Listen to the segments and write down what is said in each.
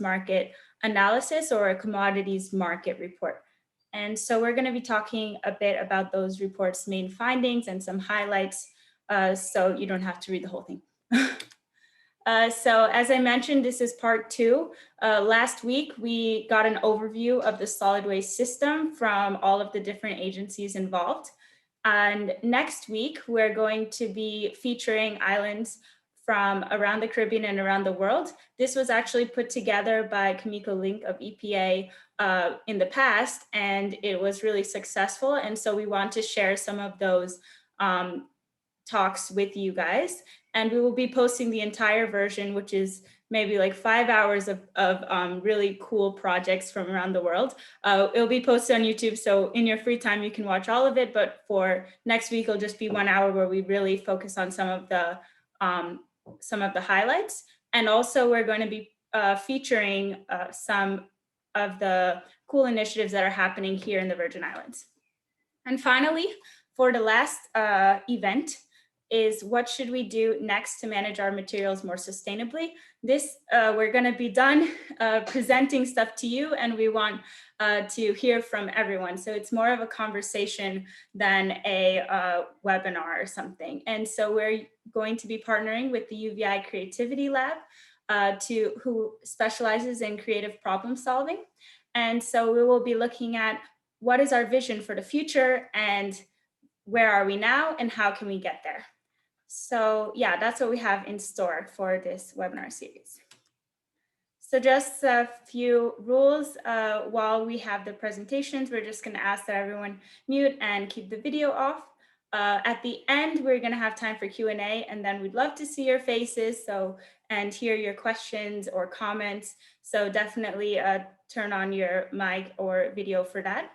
market analysis or a commodities market report. And so we're going to be talking a bit about those reports' main findings and some highlights, so you don't have to read the whole thing. So as I mentioned, this is part 2. Last week, we got an overview of the solid waste system from all of the different agencies involved. And next week, we're going to be featuring islands from around the Caribbean and around the world. This was actually put together by Kamiko Link of EPA in the past, and it was really successful. And so we want to share some of those talks with you guys. And we will be posting the entire version, which is maybe like 5 hours of really cool projects from around the world. It'll be posted on YouTube, so in your free time, you can watch all of it. But for next week, it'll just be 1 hour where we really focus on some of the highlights. And also, we're going to be featuring some of the cool initiatives that are happening here in the Virgin Islands. And finally, for the last event, is what should we do next to manage our materials more sustainably? This, we're going to be done presenting stuff to you, and we want to hear from everyone. So it's more of a conversation than a webinar or something. And so we're going to be partnering with the UVI Creativity Lab, who specializes in creative problem solving. And so we will be looking at what is our vision for the future, and where are we now, and how can we get there? So yeah, that's what we have in store for this webinar series. So just a few rules while we have the presentations. We're just going to ask that everyone mute and keep the video off. At the end, we're going to have time for Q&A, and then we'd love to see your faces and hear your questions or comments. So definitely turn on your mic or video for that.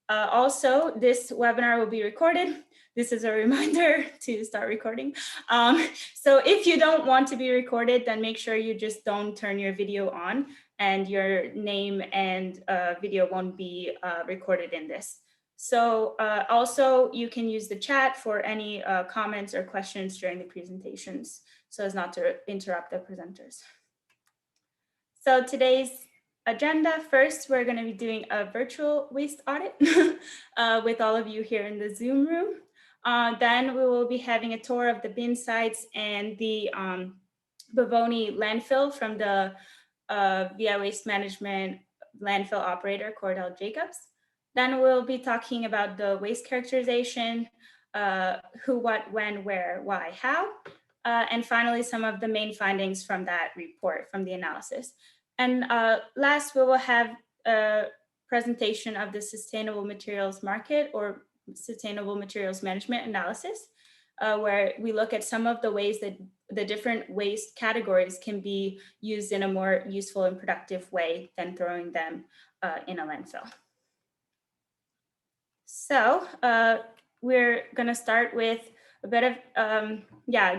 Also, this webinar will be recorded. This is a reminder to start recording. So if you don't want to be recorded, then make sure you just don't turn your video on, and your name and video won't be recorded in this. So also, you can use the chat for any comments or questions during the presentations, so as not to interrupt the presenters. So today's agenda: first, we're going to be doing a virtual waste audit with all of you here in the Zoom room. Then we will be having a tour of the bin sites and the Bavony Landfill from the VI Waste Management landfill operator, Cordell Jacobs. Then we'll be talking about the waste characterization, who, what, when, where, why, how. And finally, some of the main findings from that report, from the analysis. And last, we will have a presentation of the sustainable materials market, or sustainable materials management analysis, where we look at some of the ways that the different waste categories can be used in a more useful and productive way than throwing them in a landfill. So we're going to start with a bit of,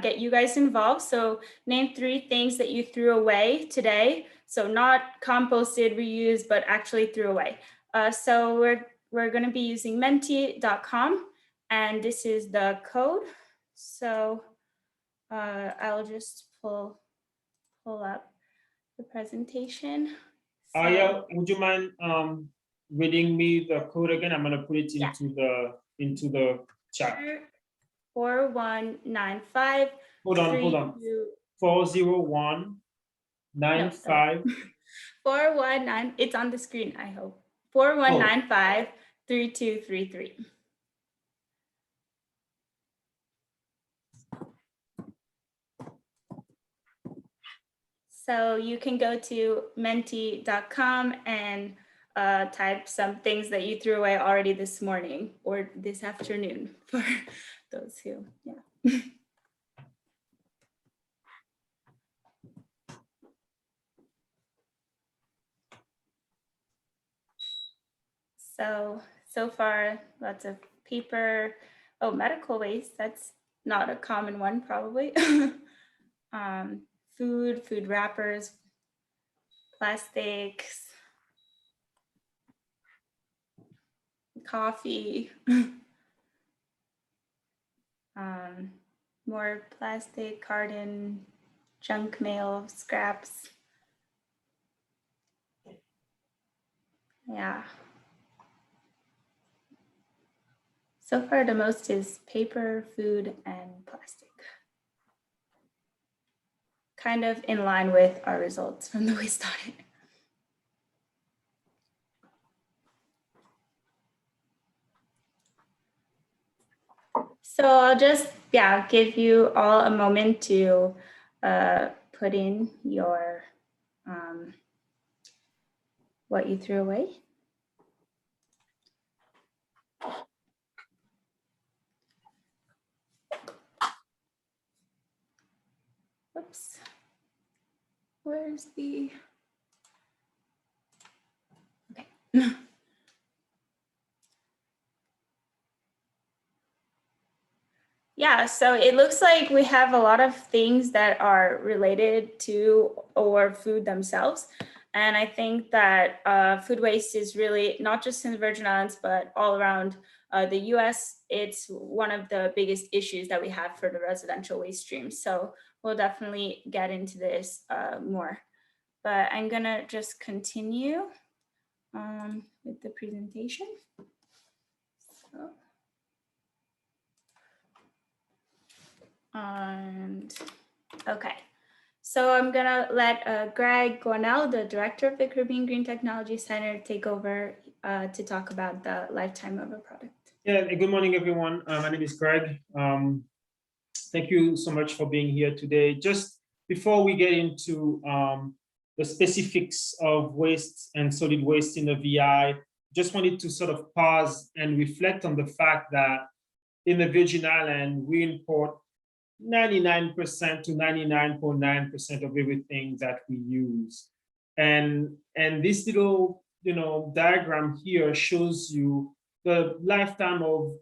get you guys involved. So name 3 things that you threw away today. So not composted, reused, but actually threw away. So we're going to be using menti.com, and this is the code. So I'll just pull up the presentation. So, Aya, would you mind reading me the code again? I'm going to put it into the chat. 4195. Hold on. 40195. 419. It's on the screen, I hope. 4195 3233. So you can go to menti.com and type some things that you threw away already this morning or this afternoon, for those who, So far, lots of paper. Oh, medical waste, that's not a common one, probably. Food wrappers, plastics, coffee, more plastic, carton, junk mail, scraps. Yeah. So far, the most is paper, food, and plastic. Kind of in line with our results from the waste audit. So I'll just, give you all a moment to put in your, what you threw away. Oops. Where's the, okay. Yeah, so it looks like we have a lot of things that are related to our food themselves. And I think that food waste is really not just in the Virgin Islands, but all around the US. It's one of the biggest issues that we have for the residential waste stream. So we'll definitely get into this more. But I'm gonna just continue with the presentation. So. And okay, so I'm gonna let Greg Gornell, the director of the Caribbean Green Technology Center, take over to talk about the lifetime of a product. Yeah, good morning, everyone. My name is Greg. Thank you so much for being here today. Just before we get into the specifics of waste and solid waste in the VI, just wanted to sort of pause and reflect on the fact that in the Virgin Islands, we import 99% to 99.9% of everything that we use. And this little, diagram here shows you the lifetime of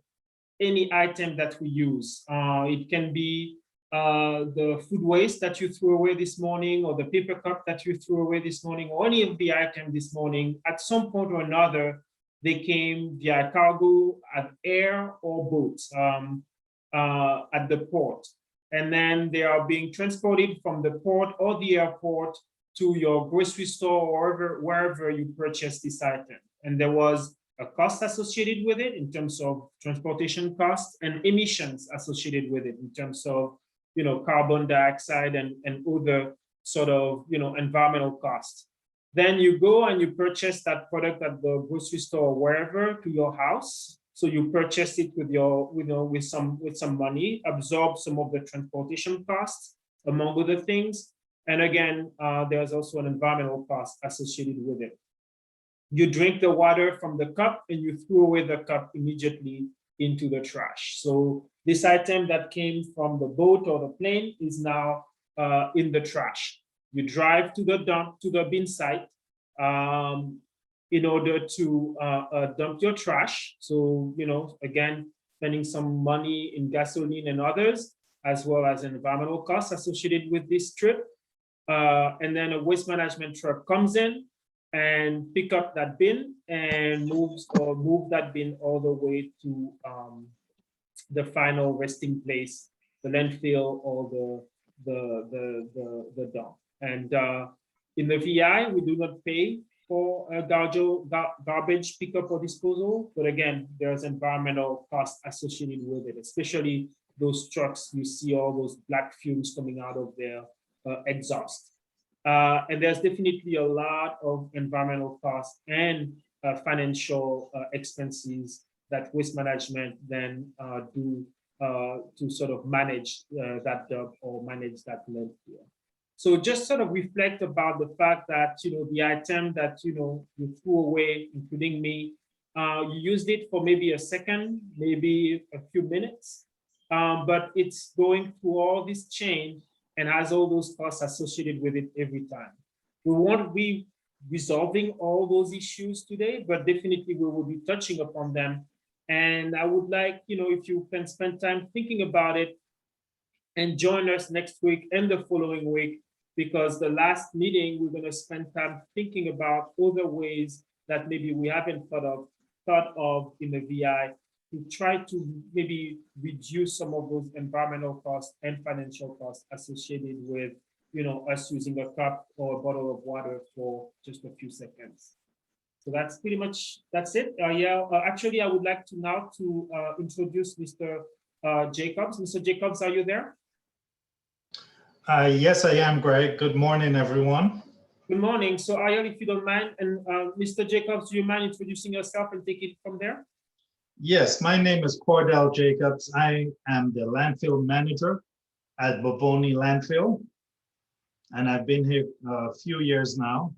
any item that we use. It can be the food waste that you threw away this morning, or the paper cup that you threw away this morning, or any of the items this morning. At some point or another, they came via cargo, at air, or boats at the port. And then they are being transported from the port or the airport to your grocery store or wherever you purchase this item. And there was a cost associated with it in terms of transportation costs and emissions associated with it in terms of, carbon dioxide and other sort of, environmental costs. Then you go and you purchase that product at the grocery store or wherever to your house. So you purchase it with your, with some money, absorb some of the transportation costs, among other things. And again, there's also an environmental cost associated with it. You drink the water from the cup and you throw away the cup immediately into the trash. So this item that came from the boat or the plane is now in the trash. You drive to the dump, to the bin site, in order to dump your trash. So, again, spending some money in gasoline and others, as well as environmental costs associated with this trip. And then a waste management truck comes in and pick up that bin and move that bin all the way to the final resting place, the landfill or the dump. And in the VI, we do not pay for garbage pickup or disposal, but again, there's environmental costs associated with it, especially those trucks. You see all those black fumes coming out of their exhaust. And there's definitely a lot of environmental costs and financial expenses that waste management then do to sort of manage that dump or manage that landfill. So just sort of reflect about the fact that, the item that, you threw away, including me, you used it for maybe a second, maybe a few minutes, but it's going through all this chain and has all those costs associated with it every time. We won't be resolving all those issues today, but definitely we will be touching upon them. And I would like, if you can spend time thinking about it and join us next week and the following week, because the last meeting, we're going to spend time thinking about other ways that maybe we haven't thought of in the VI to try to maybe reduce some of those environmental costs and financial costs associated with, us using a cup or a bottle of water for just a few seconds. So that's pretty much, that's it. Actually, I would like to now to introduce Mr. Jacobs. Mr. Jacobs, are you there? Yes, I am, Greg. Good morning, everyone. Good morning. So Ariel, if you don't mind, and Mr. Jacobs, do you mind introducing yourself and take it from there? Yes, my name is Cordell Jacobs. I am the landfill manager at Boboni Landfill, and I've been here a few years now.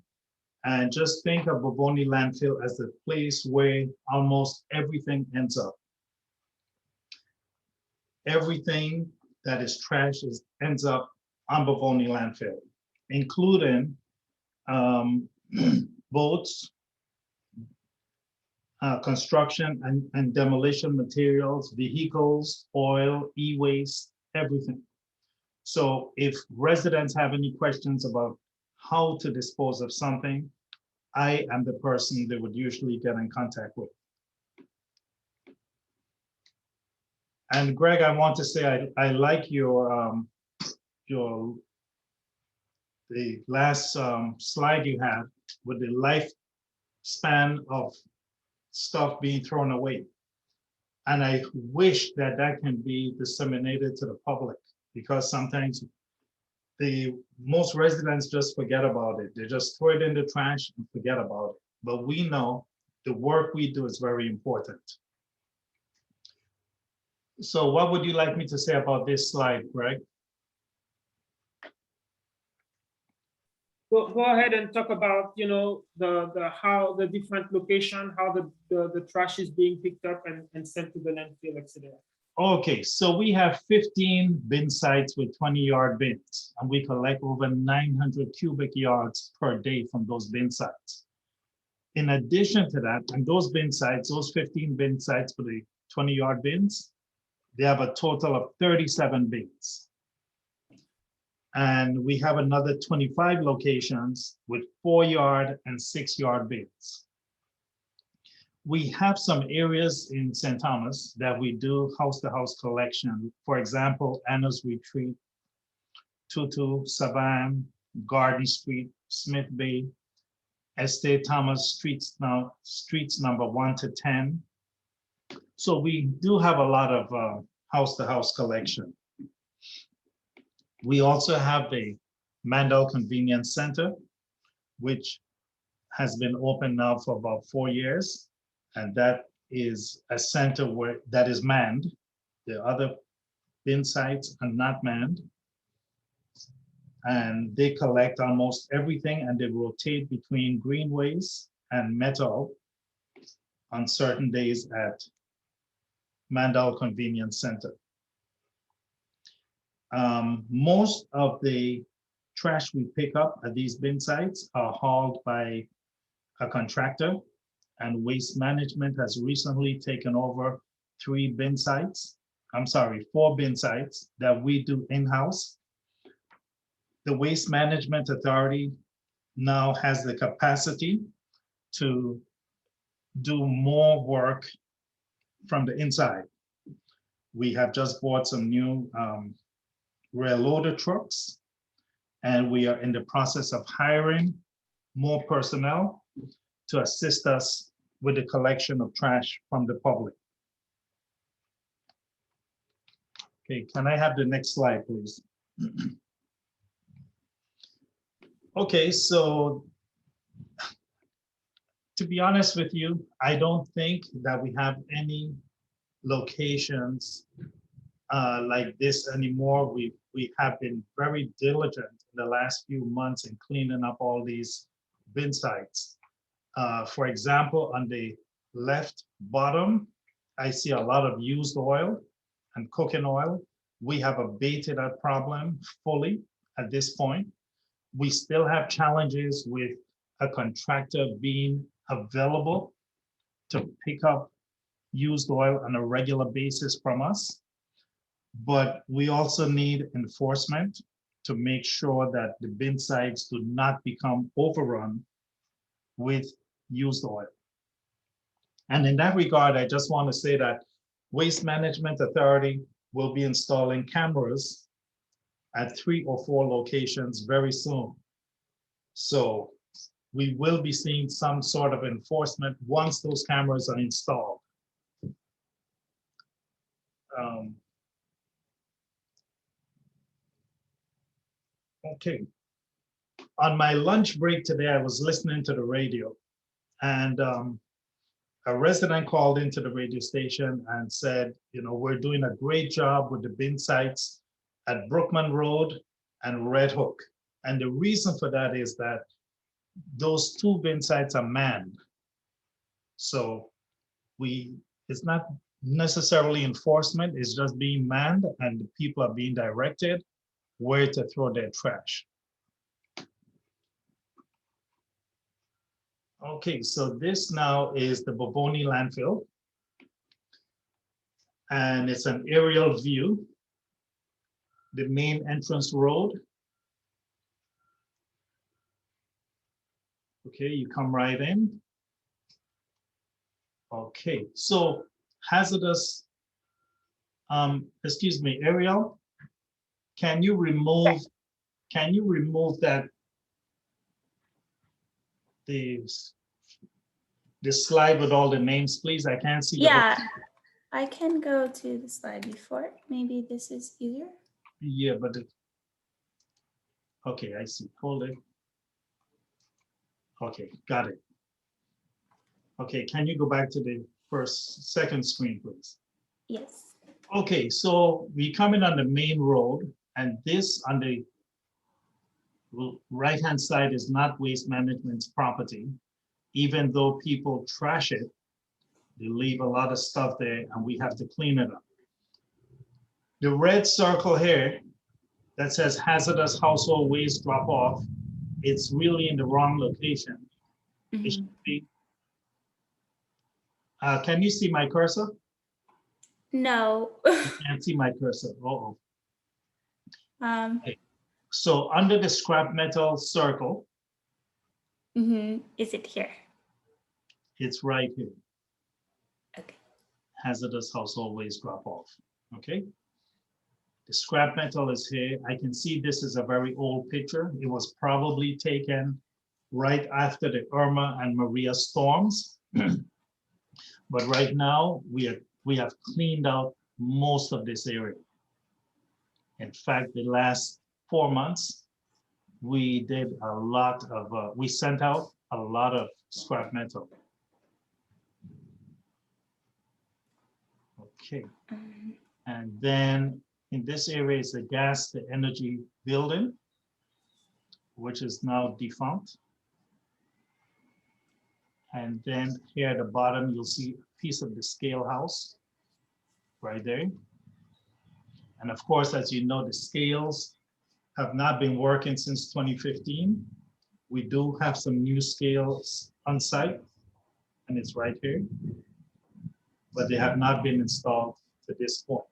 And just think of Boboni Landfill as the place where almost everything ends up. Everything that is trash ends up on Bavony Landfill, including boats, construction and demolition materials, vehicles, oil, e-waste, everything. So if residents have any questions about how to dispose of something, I am the person they would usually get in contact with. And Greg, I want to say I like the last slide you had with the lifespan of stuff being thrown away. And I wish that that can be disseminated to the public, because sometimes most residents just forget about it. They just throw it in the trash and forget about it. But we know the work we do is very important. So what would you like me to say about this slide, Greg? Go ahead and talk about, how the different location, how the trash is being picked up and sent to the landfill, etc. Okay, so we have 15 bin sites with 20-yard bins, and we collect over 900 cubic yards per day from those bin sites. In addition to that, and those bin sites, those 15 bin sites for the 20-yard bins, they have a total of 37 bins. And we have another 25 locations with 4-yard and 6-yard bins. We have some areas in St. Thomas that we do house-to-house collection. For example, Anna's Retreat, Tutu, Savan, Garden Street, Smith Bay, Estate Thomas, streets number 1 to 10. So we do have a lot of house-to-house collection. We also have the Mandel Convenience Center, which has been open now for about 4 years. And that is a center that is manned. The other bin sites are not manned. And they collect almost everything, and they rotate between greenways and metal on certain days at Mandel Convenience Center. Most of the trash we pick up at these bin sites are hauled by a contractor, and Waste Management has recently taken over 4 bin sites that we do in-house. The Waste Management Authority now has the capacity to do more work from the inside. We have just bought some new rail loader trucks, and we are in the process of hiring more personnel to assist us with the collection of trash from the public. Okay, can I have the next slide, please? Okay, so to be honest with you, I don't think that we have any locations like this anymore. We have been very diligent in the last few months in cleaning up all these bin sites. For example, on the left bottom, I see a lot of used oil and cooking oil. We have abated that problem fully at this point. We still have challenges with a contractor being available to pick up used oil on a regular basis from us. But we also need enforcement to make sure that the bin sites do not become overrun with used oil. And in that regard, I just want to say that Waste Management Authority will be installing cameras at 3 or 4 locations very soon. So we will be seeing some sort of enforcement once those cameras are installed. Okay. On my lunch break today, I was listening to the radio, and a resident called into the radio station and said, you know, we're doing a great job with the bin sites at Brookman Road and Red Hook. And the reason for that is that those two bin sites are manned. So it's not necessarily enforcement, it's just being manned and the people are being directed where to throw their trash. Okay, so this now is the Boboni Landfill. And it's an aerial view. The main entrance road. Okay, you come right in. Okay, so hazardous, excuse me, Ariel, can you remove that the slide with all the names, please? I can't see. Yeah, I can go to the slide before. Maybe this is easier. Yeah, but okay, I see. Hold it. Okay, got it. Okay, can you go back to the second screen, please? Yes. Okay, so we come in on the main road, and this on the right-hand side is not Waste Management's property. Even though people trash it, they leave a lot of stuff there and we have to clean it up. The red circle here that says hazardous household waste drop off, it's really in the wrong location. Mm-hmm. It should be. Can you see my cursor? No. You can't see my cursor. Uh-oh. Okay. So under the scrap metal circle, is it here? it's right here. Okay. Hazardous household waste drop off. Okay. The scrap metal is here. I can see this is a very old picture. It was probably taken right after the Irma and Maria storms. But right now we have cleaned out most of this area. In fact, the last 4 months, we did a lot of, we sent out a lot of scrap metal. Okay. And then in this area is the gas to energy building, which is now defunct. And then here at the bottom, you'll see a piece of the scale house right there. And of course, as you know, the scales have not been working since 2015. We do have some new scales on site, and it's right here, but they have not been installed to this point.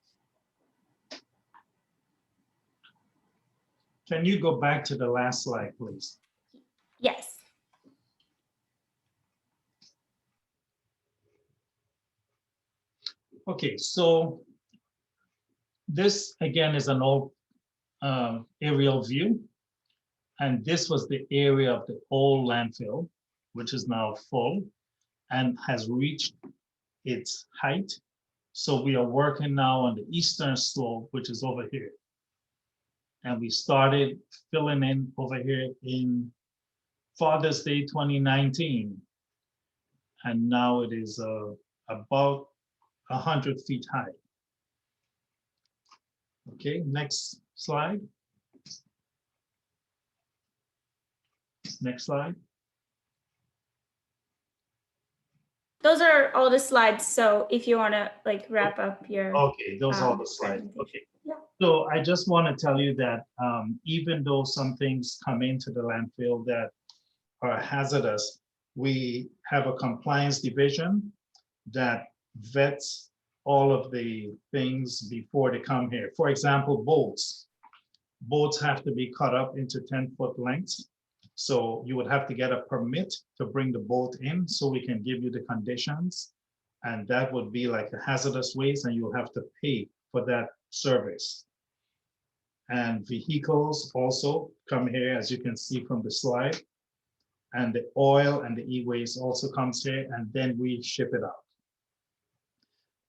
Can you go back to the last slide, please? Yes. Okay, so this again is an old aerial view. And this was the area of the old landfill, which is now full and has reached its height. So we are working now on the eastern slope, which is over here. And we started filling in over here in Father's Day 2019. And now it is about 100 feet high. Okay, next slide. Next slide. Those are all the slides. So if you want to like wrap up your Okay, those are the slides. Okay. Yeah. So I just want to tell you that even though some things come into the landfill that are hazardous, we have a compliance division that vets all of the things before they come here. For example, boats. Boats have to be cut up into 10-foot lengths. So you would have to get a permit to bring the boat in so we can give you the conditions. And that would be like a hazardous waste and you'll have to pay for that service. And vehicles also come here, as you can see from the slide. and the oil and the e-waste also comes here, and then we ship it out.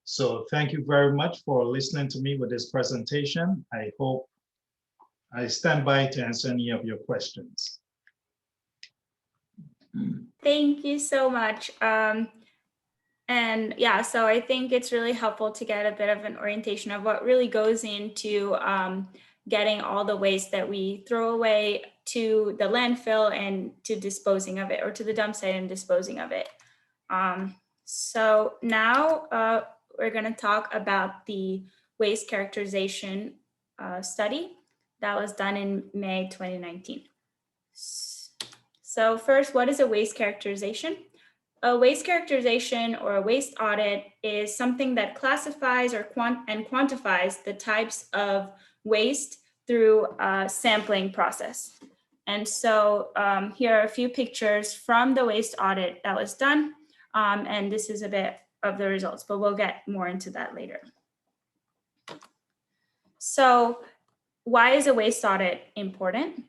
So thank you very much for listening to me with this presentation. I hope I stand by to answer any of your questions. Thank you so much. And yeah, so I think it's really helpful to get a bit of an orientation of what really goes into getting all the waste that we throw away to the landfill and to disposing of it, or to the dump site and disposing of it. So now we're going to talk about the waste characterization study that was done in May 2019. So first, what is a waste characterization? A waste characterization or a waste audit is something that classifies or quantifies the types of waste through a sampling process. And so here are a few pictures from the waste audit that was done. And this is a bit of the results, but we'll get more into that later. So why is a waste audit important?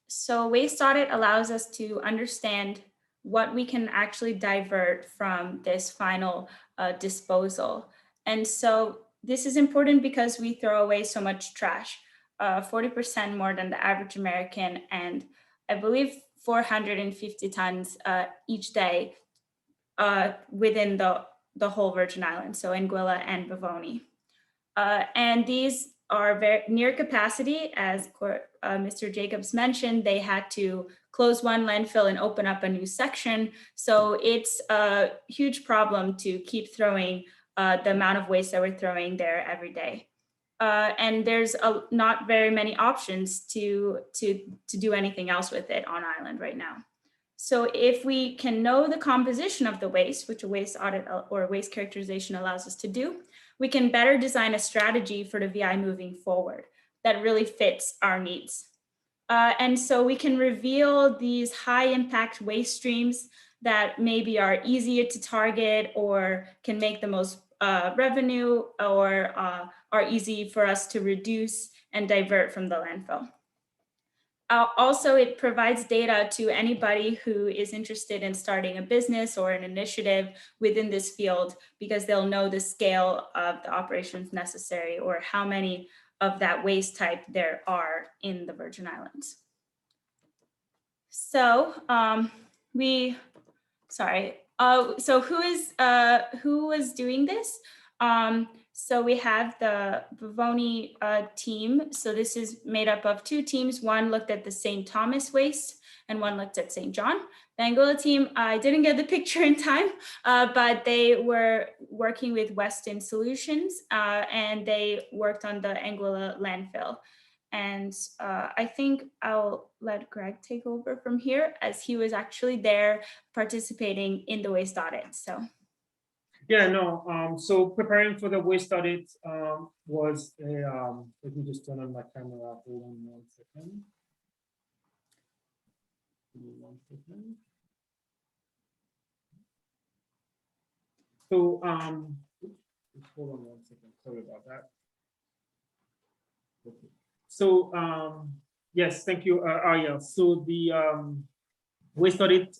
So waste audit allows us to understand what we can actually divert from this final disposal. And so this is important because we throw away so much trash, 40% more than the average American, and I believe 450 tons each day within the whole Virgin Islands, so Anguilla and Bavony. And these are very near capacity. As Mr. Jacobs mentioned, they had to close one landfill and open up a new section. So it's a huge problem to keep throwing the amount of waste that we're throwing there every day. And there's not very many options to do anything else with it on island right now. So if we can know the composition of the waste, which a waste audit or waste characterization allows us to do, we can better design a strategy for the VI moving forward that really fits our needs. And so we can reveal these high impact waste streams that maybe are easier to target or can make the most revenue, or are easy for us to reduce and divert from the landfill. Also, it provides data to anybody who is interested in starting a business or an initiative within this field, because they'll know the scale of the operations necessary or how many of that waste type there are in the Virgin Islands. So so who was doing this? So we have the Bavony team. So this is made up of two teams. One looked at the St. Thomas waste and one looked at St. John. The Anguilla team, I didn't get the picture in time, but they were working with Weston Solutions and they worked on the Anguilla Landfill. And I think I'll let Greg take over from here, as he was actually there participating in the waste audit. So. Yeah, no, so preparing for the waste audit was a, let me just turn on my camera for 1 second. Give me 1 second. So, hold on 1 second, sorry about that. Okay. So, yes, thank you, Ariel. So the waste audit,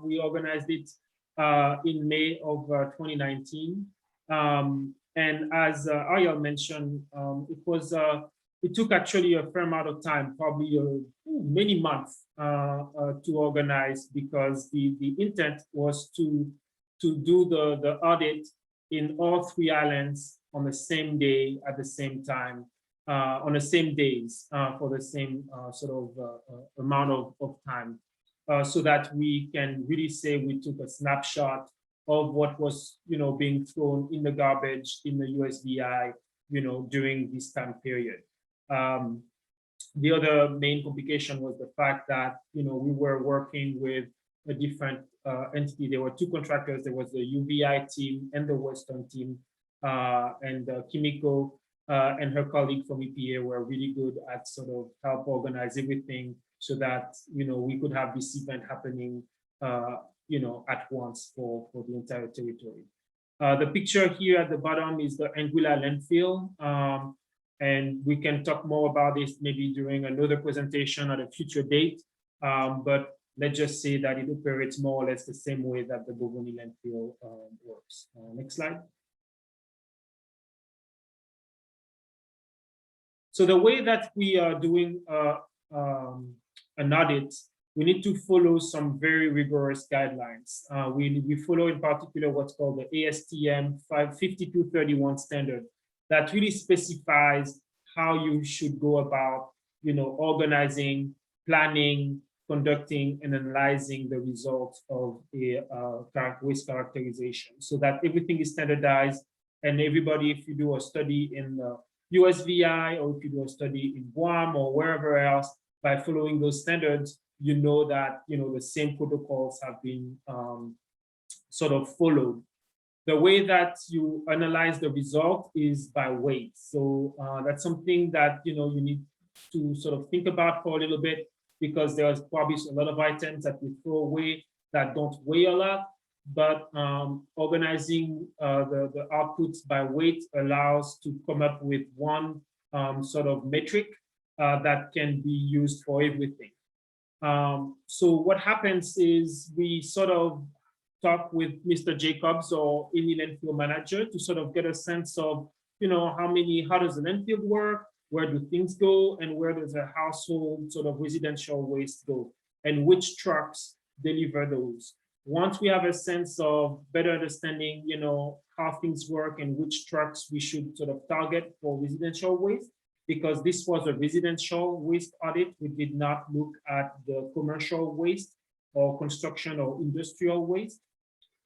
we organized it in May of 2019. And as Ariel mentioned, it took actually a fair amount of time, probably many months to organize, because the intent was to do the audit in all 3 islands on the same day at the same time, on the same days for the same sort of amount of time. So that we can really say we took a snapshot of what was, being thrown in the garbage in the USVI, during this time period. The other main complication was the fact that, we were working with a different entity. There were 2 contractors. There was the UVI team and the Western team, and Kimiko and her colleague from EPA were really good at sort of help organize everything, so that we could have this event happening at once for the entire territory. The picture here at the bottom is the Anguilla Landfill, and we can talk more about this maybe during another presentation at a future date. But let's just say that it operates more or less the same way that the Boboni landfill works. Next slide. So the way that we are doing an audit, we need to follow some very rigorous guidelines. We follow in particular what's called the ASTM 5231 standard that really specifies how you should go about, organizing, planning, conducting, and analyzing the results of a waste characterization, so that everything is standardized. And everybody, if you do a study in USVI, or if you do a study in Guam or wherever else, by following those standards, you know that the same protocols have been sort of followed. The way that you analyze the result is by weight. So that's something that you need to sort of think about for a little bit, because there's probably a lot of items that we throw away that don't weigh a lot. But organizing the outputs by weight allows to come up with one sort of metric that can be used for everything. So what happens is we sort of talk with Mr. Jacobs or any landfill manager to sort of get a sense of, how does the landfill work, where do things go, and where does a household sort of residential waste go, and which trucks deliver those. Once we have a sense of better understanding, how things work and which trucks we should sort of target for residential waste, because this was a residential waste audit, we did not look at the commercial waste or construction or industrial waste.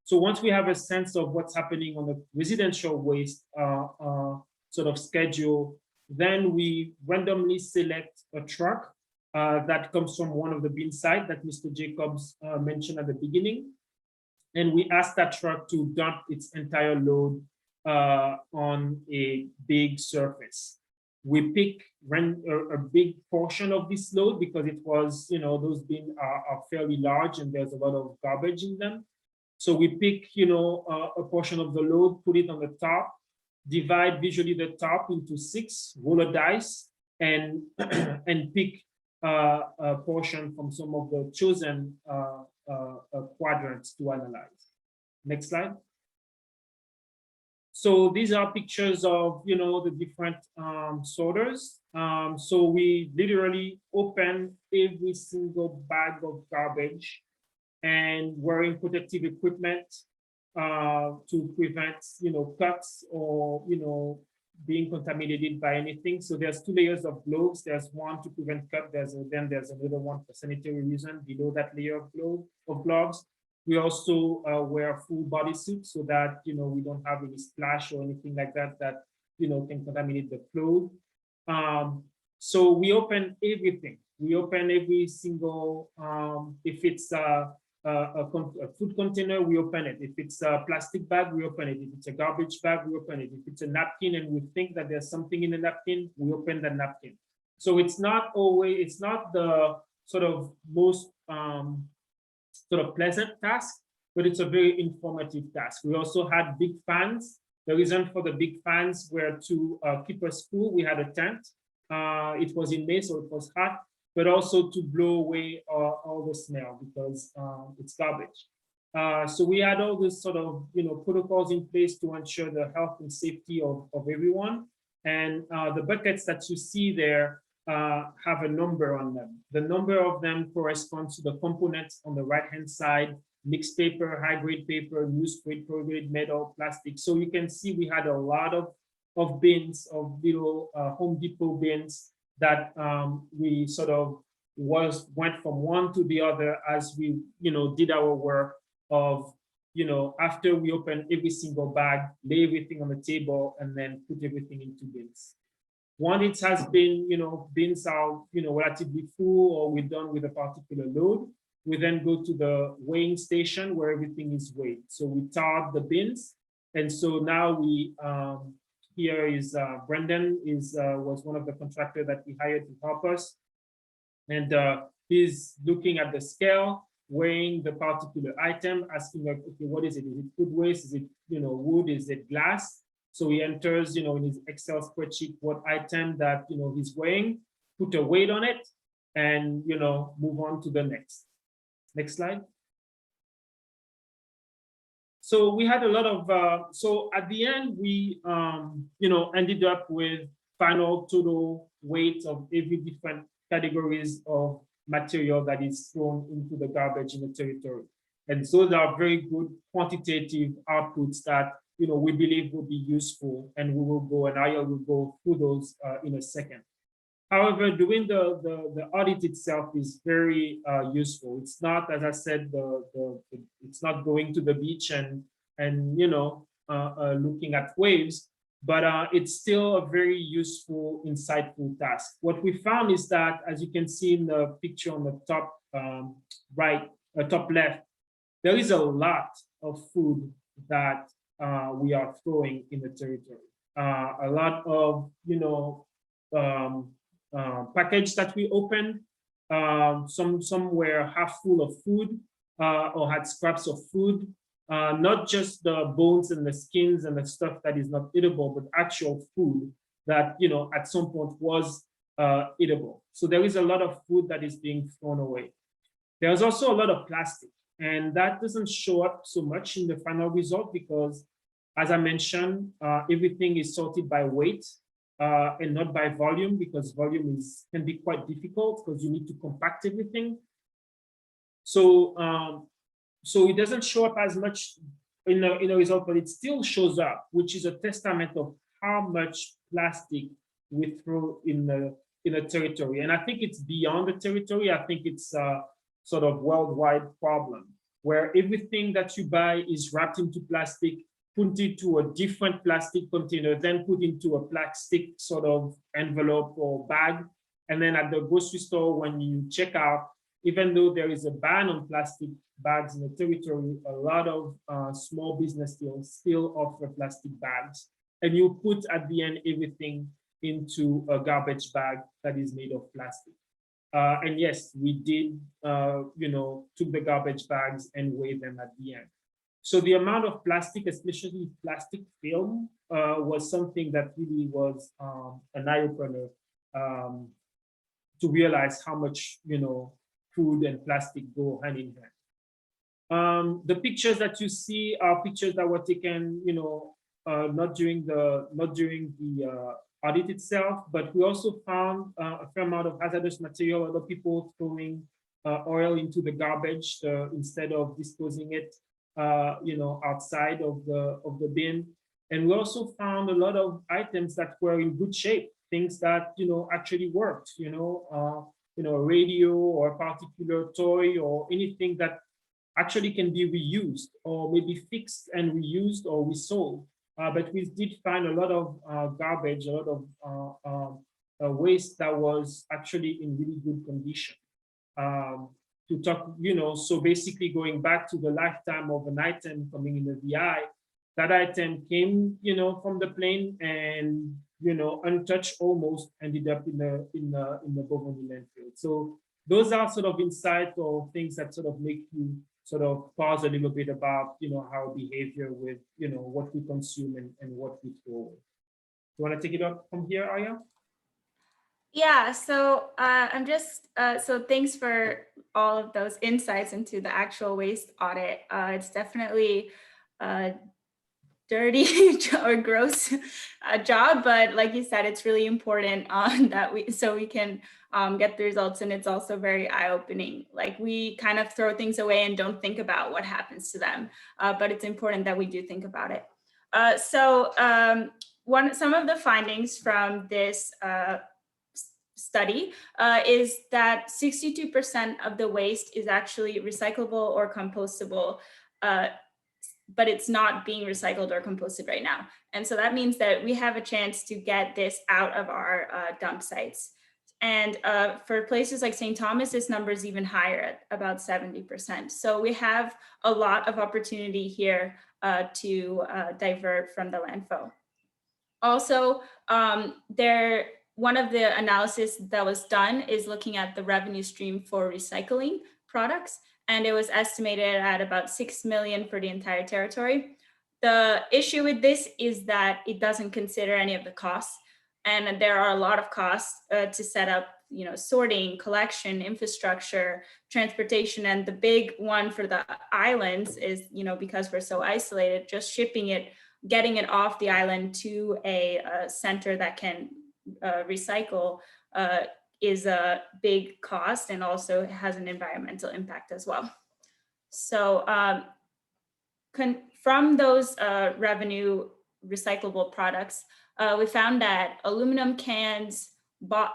So once we have a sense of what's happening on the residential waste sort of schedule, then we randomly select a truck that comes from one of the bin sites that Mr. Jacobs mentioned at the beginning. And we ask that truck to dump its entire load on a big surface. We pick a big portion of this load because it was, those bins are fairly large and there's a lot of garbage in them. So we pick, a portion of the load, put it on the top, divide visually the top into 6, roll a dice, and and pick a portion from some of the chosen quadrants to analyze. Next slide. So these are pictures of the different sorters. So we literally open every single bag of garbage and wearing protective equipment to prevent cuts or being contaminated by anything. So there's 2 layers of gloves. There's one to prevent cut. Then there's another one for sanitary reason below that layer of gloves. We also wear full bodysuit so that we don't have any splash or anything like that can contaminate the clothes. So we open everything. We open every single if it's a food container, we open it. If it's a plastic bag, we open it. If it's a garbage bag, we open it. If it's a napkin and we think that there's something in the napkin, we open the napkin. So it's not the sort of most sort of pleasant task, but it's a very informative task. We also had big fans. The reason for the big fans were to keep us cool. We had a tent. It was in May, so it was hot, but also to blow away all the smell because it's garbage. So we had all this sort of protocols in place to ensure the health and safety of everyone. And the buckets that you see there have a number on them. The number of them corresponds to the components on the right-hand side: mixed paper, high-grade paper, newsprint, corrugated metal, plastic. So you can see we had a lot of bins, of little Home Depot bins that we sort of went from one to the other as we did our work of after we open every single bag, lay everything on the table, and then put everything into bins. Once it has been, bins are, relatively full or we're done with a particular load, we then go to the weighing station where everything is weighed. So we tar the bins. And so now we, here is Brendan was one of the contractors that we hired to help us. And he's looking at the scale, weighing the particular item, asking like, okay, what is it? Is it food waste? Is it, wood? Is it glass? So he enters, in his Excel spreadsheet, what item that, he's weighing, put a weight on it, and, move on to the next. Next slide. So we had a lot of, so at the end, we, ended up with final total weight of every different categories of material that is thrown into the garbage in the territory. And so there are very good quantitative outputs that, we believe will be useful, and we will go, and Aya will go through those in a second. However, doing the audit itself is very useful. It's not, as I said, it's not going to the beach and looking at waves, but it's still a very useful, insightful task. What we found is that, as you can see in the picture on the top right, top left, there is a lot of food that we are throwing in the territory. A lot of, package that we opened. Some were half full of food or had scraps of food, not just the bones and the skins and the stuff that is not eatable, but actual food that, at some point was eatable. So there is a lot of food that is being thrown away. There's also a lot of plastic, and that doesn't show up so much in the final result because, as I mentioned, everything is sorted by weight. And not by volume, because volume can be quite difficult because you need to compact everything. So, so it doesn't show up as much in a result, but it still shows up, which is a testament of how much plastic we throw in a territory. And I think it's beyond the territory. I think it's a sort of worldwide problem where everything that you buy is wrapped into plastic, put into a different plastic container, then put into a plastic sort of envelope or bag. And then at the grocery store, when you check out, even though there is a ban on plastic bags in the territory, a lot of small business still offer plastic bags. And you put at the end everything into a garbage bag that is made of plastic. And yes, we did, took the garbage bags and weigh them at the end. So the amount of plastic, especially plastic film, was something that really was an eye-opener to realize how much, food and plastic go hand in hand. The pictures that you see are pictures that were taken, not during the audit itself, but we also found a fair amount of hazardous material, other people throwing oil into the garbage instead of disposing it outside of the bin. And we also found a lot of items that were in good shape, things that, actually worked, a radio or a particular toy or anything that actually can be reused or maybe fixed and reused or resold. But we did find a lot of garbage, a lot of waste that was actually in really good condition. To talk, so basically going back to the lifetime of an item coming in the VI, that item came, from the plane and, untouched almost ended up in the Boboni Landfill. So those are sort of insights or things that sort of make you sort of pause a little bit about, our behavior with, what we consume and what we throw away. You want to take it up from here, Aya? Yeah, so I'm just, so thanks for all of those insights into the actual waste audit. It's definitely a dirty or gross job, but like you said, it's really important that we can get the results, and it's also very eye-opening. Like we kind of throw things away and don't think about what happens to them, but it's important that we do think about it. Some of the findings from this study is that 62% of the waste is actually recyclable or compostable, but it's not being recycled or composted right now. And so that means that we have a chance to get this out of our dump sites. And for places like St. Thomas, this number is even higher at about 70%. So we have a lot of opportunity here to divert from the landfill. Also, one of the analysis that was done is looking at the revenue stream for recycling products, and it was estimated at about 6 million for the entire territory. The issue with this is that it doesn't consider any of the costs, and there are a lot of costs to set up sorting, collection, infrastructure, transportation, and the big one for the islands is, because we're so isolated, just shipping it, getting it off the island to a center that can recycle is a big cost, and also has an environmental impact as well. So from those revenue recyclable products, we found that aluminum cans,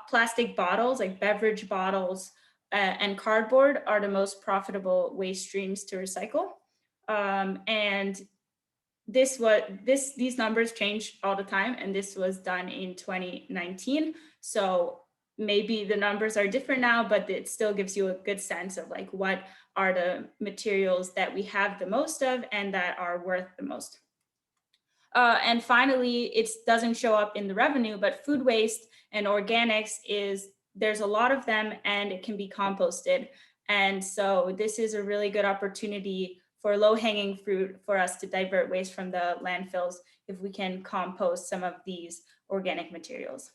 plastic bottles like beverage bottles, and cardboard are the most profitable waste streams to recycle. And these numbers change all the time, and this was done in 2019. So maybe the numbers are different now, but it still gives you a good sense of like what are the materials that we have the most of and that are worth the most. And finally, it doesn't show up in the revenue, but food waste and organics there's a lot of them, and it can be composted. And so this is a really good opportunity for low-hanging fruit for us to divert waste from the landfills if we can compost some of these organic materials.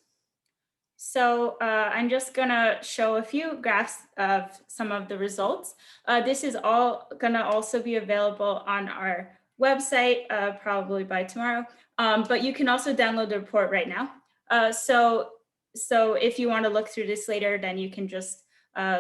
So I'm just gonna show a few graphs of some of the results. This is all gonna also be available on our website probably by tomorrow, but you can also download the report right now. So if you want to look through this later, then you can just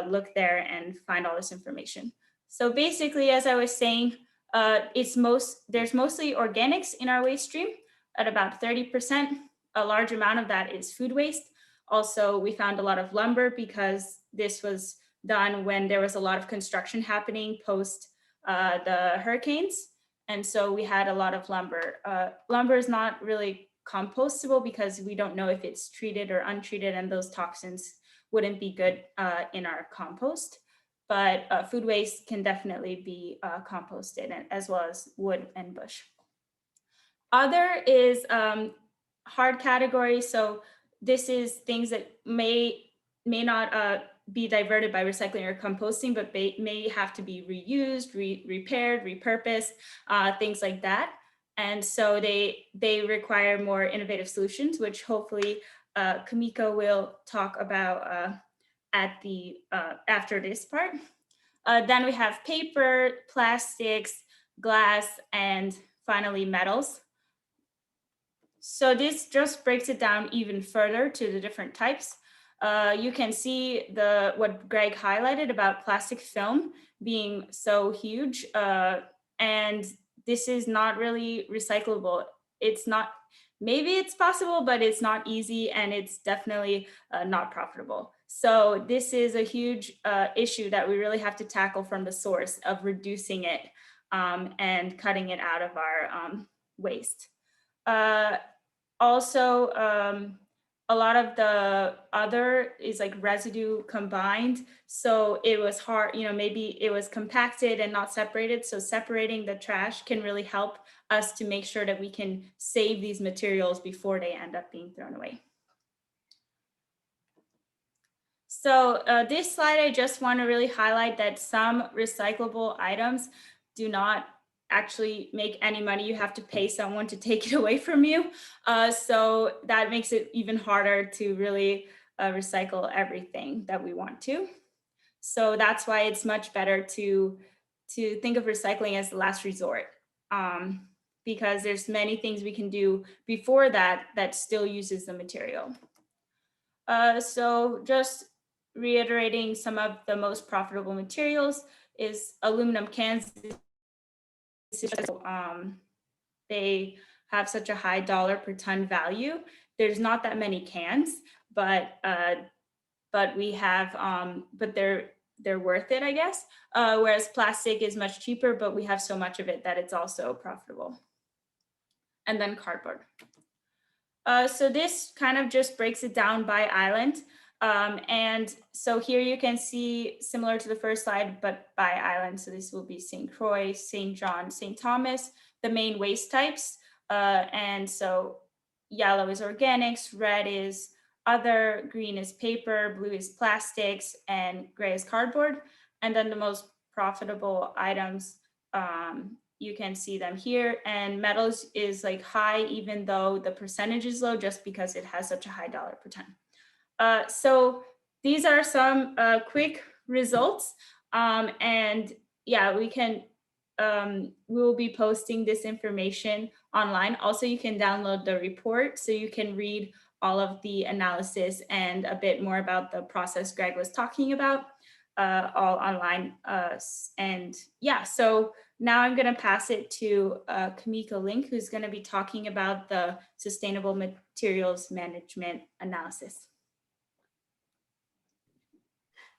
look there and find all this information. So basically, as I was saying, there's mostly organics in our waste stream at about 30%. A large amount of that is food waste. Also, we found a lot of lumber because this was done when there was a lot of construction happening post the hurricanes. And so we had a lot of lumber. Lumber is not really compostable because we don't know if it's treated or untreated, and those toxins wouldn't be good in our compost. But food waste can definitely be composted, as well as wood and bush. Other is hard category. So this is things that may not be diverted by recycling or composting, but may have to be reused, repaired, repurposed, things like that. And so they require more innovative solutions, which hopefully Kamiko will talk about after this part. Then we have paper, plastics, glass, and finally metals. So this just breaks it down even further to the different types. You can see what Greg highlighted about plastic film being so huge, and this is not really recyclable. It's not, maybe it's possible, but it's not easy, and it's definitely not profitable. So this is a huge issue that we really have to tackle from the source of reducing it and cutting it out of our waste. Also, a lot of the other is like residue combined. So it was hard, maybe it was compacted and not separated. So separating the trash can really help us to make sure that we can save these materials before they end up being thrown away. So this slide, I just want to really highlight that some recyclable items do not actually make any money. You have to pay someone to take it away from you. So that makes it even harder to really recycle everything that we want to. So that's why it's much better to think of recycling as the last resort, because there's many things we can do before that still uses the material. So just reiterating some of the most profitable materials is aluminum cans. They have such a high dollar per ton value. There's not that many cans, but we have, but they're worth it, I guess. Whereas plastic is much cheaper, but we have so much of it that it's also profitable. And then cardboard. So this kind of just breaks it down by island. And so here you can see, similar to the first slide, but by island. So this will be St. Croix, St. John, St. Thomas, the main waste types. And so yellow is organics, red is other, green is paper, blue is plastics, and gray is cardboard. And then the most profitable items, you can see them here. And metals is like high, even though the percentage is low, just because it has such a high dollar per ton. So these are some quick results. And yeah, we will be posting this information online. Also, you can download the report so you can read all of the analysis and a bit more about the process Greg was talking about, all online. And yeah, so now I'm going to pass it to Kamiko Link, who's going to be talking about the sustainable materials management analysis.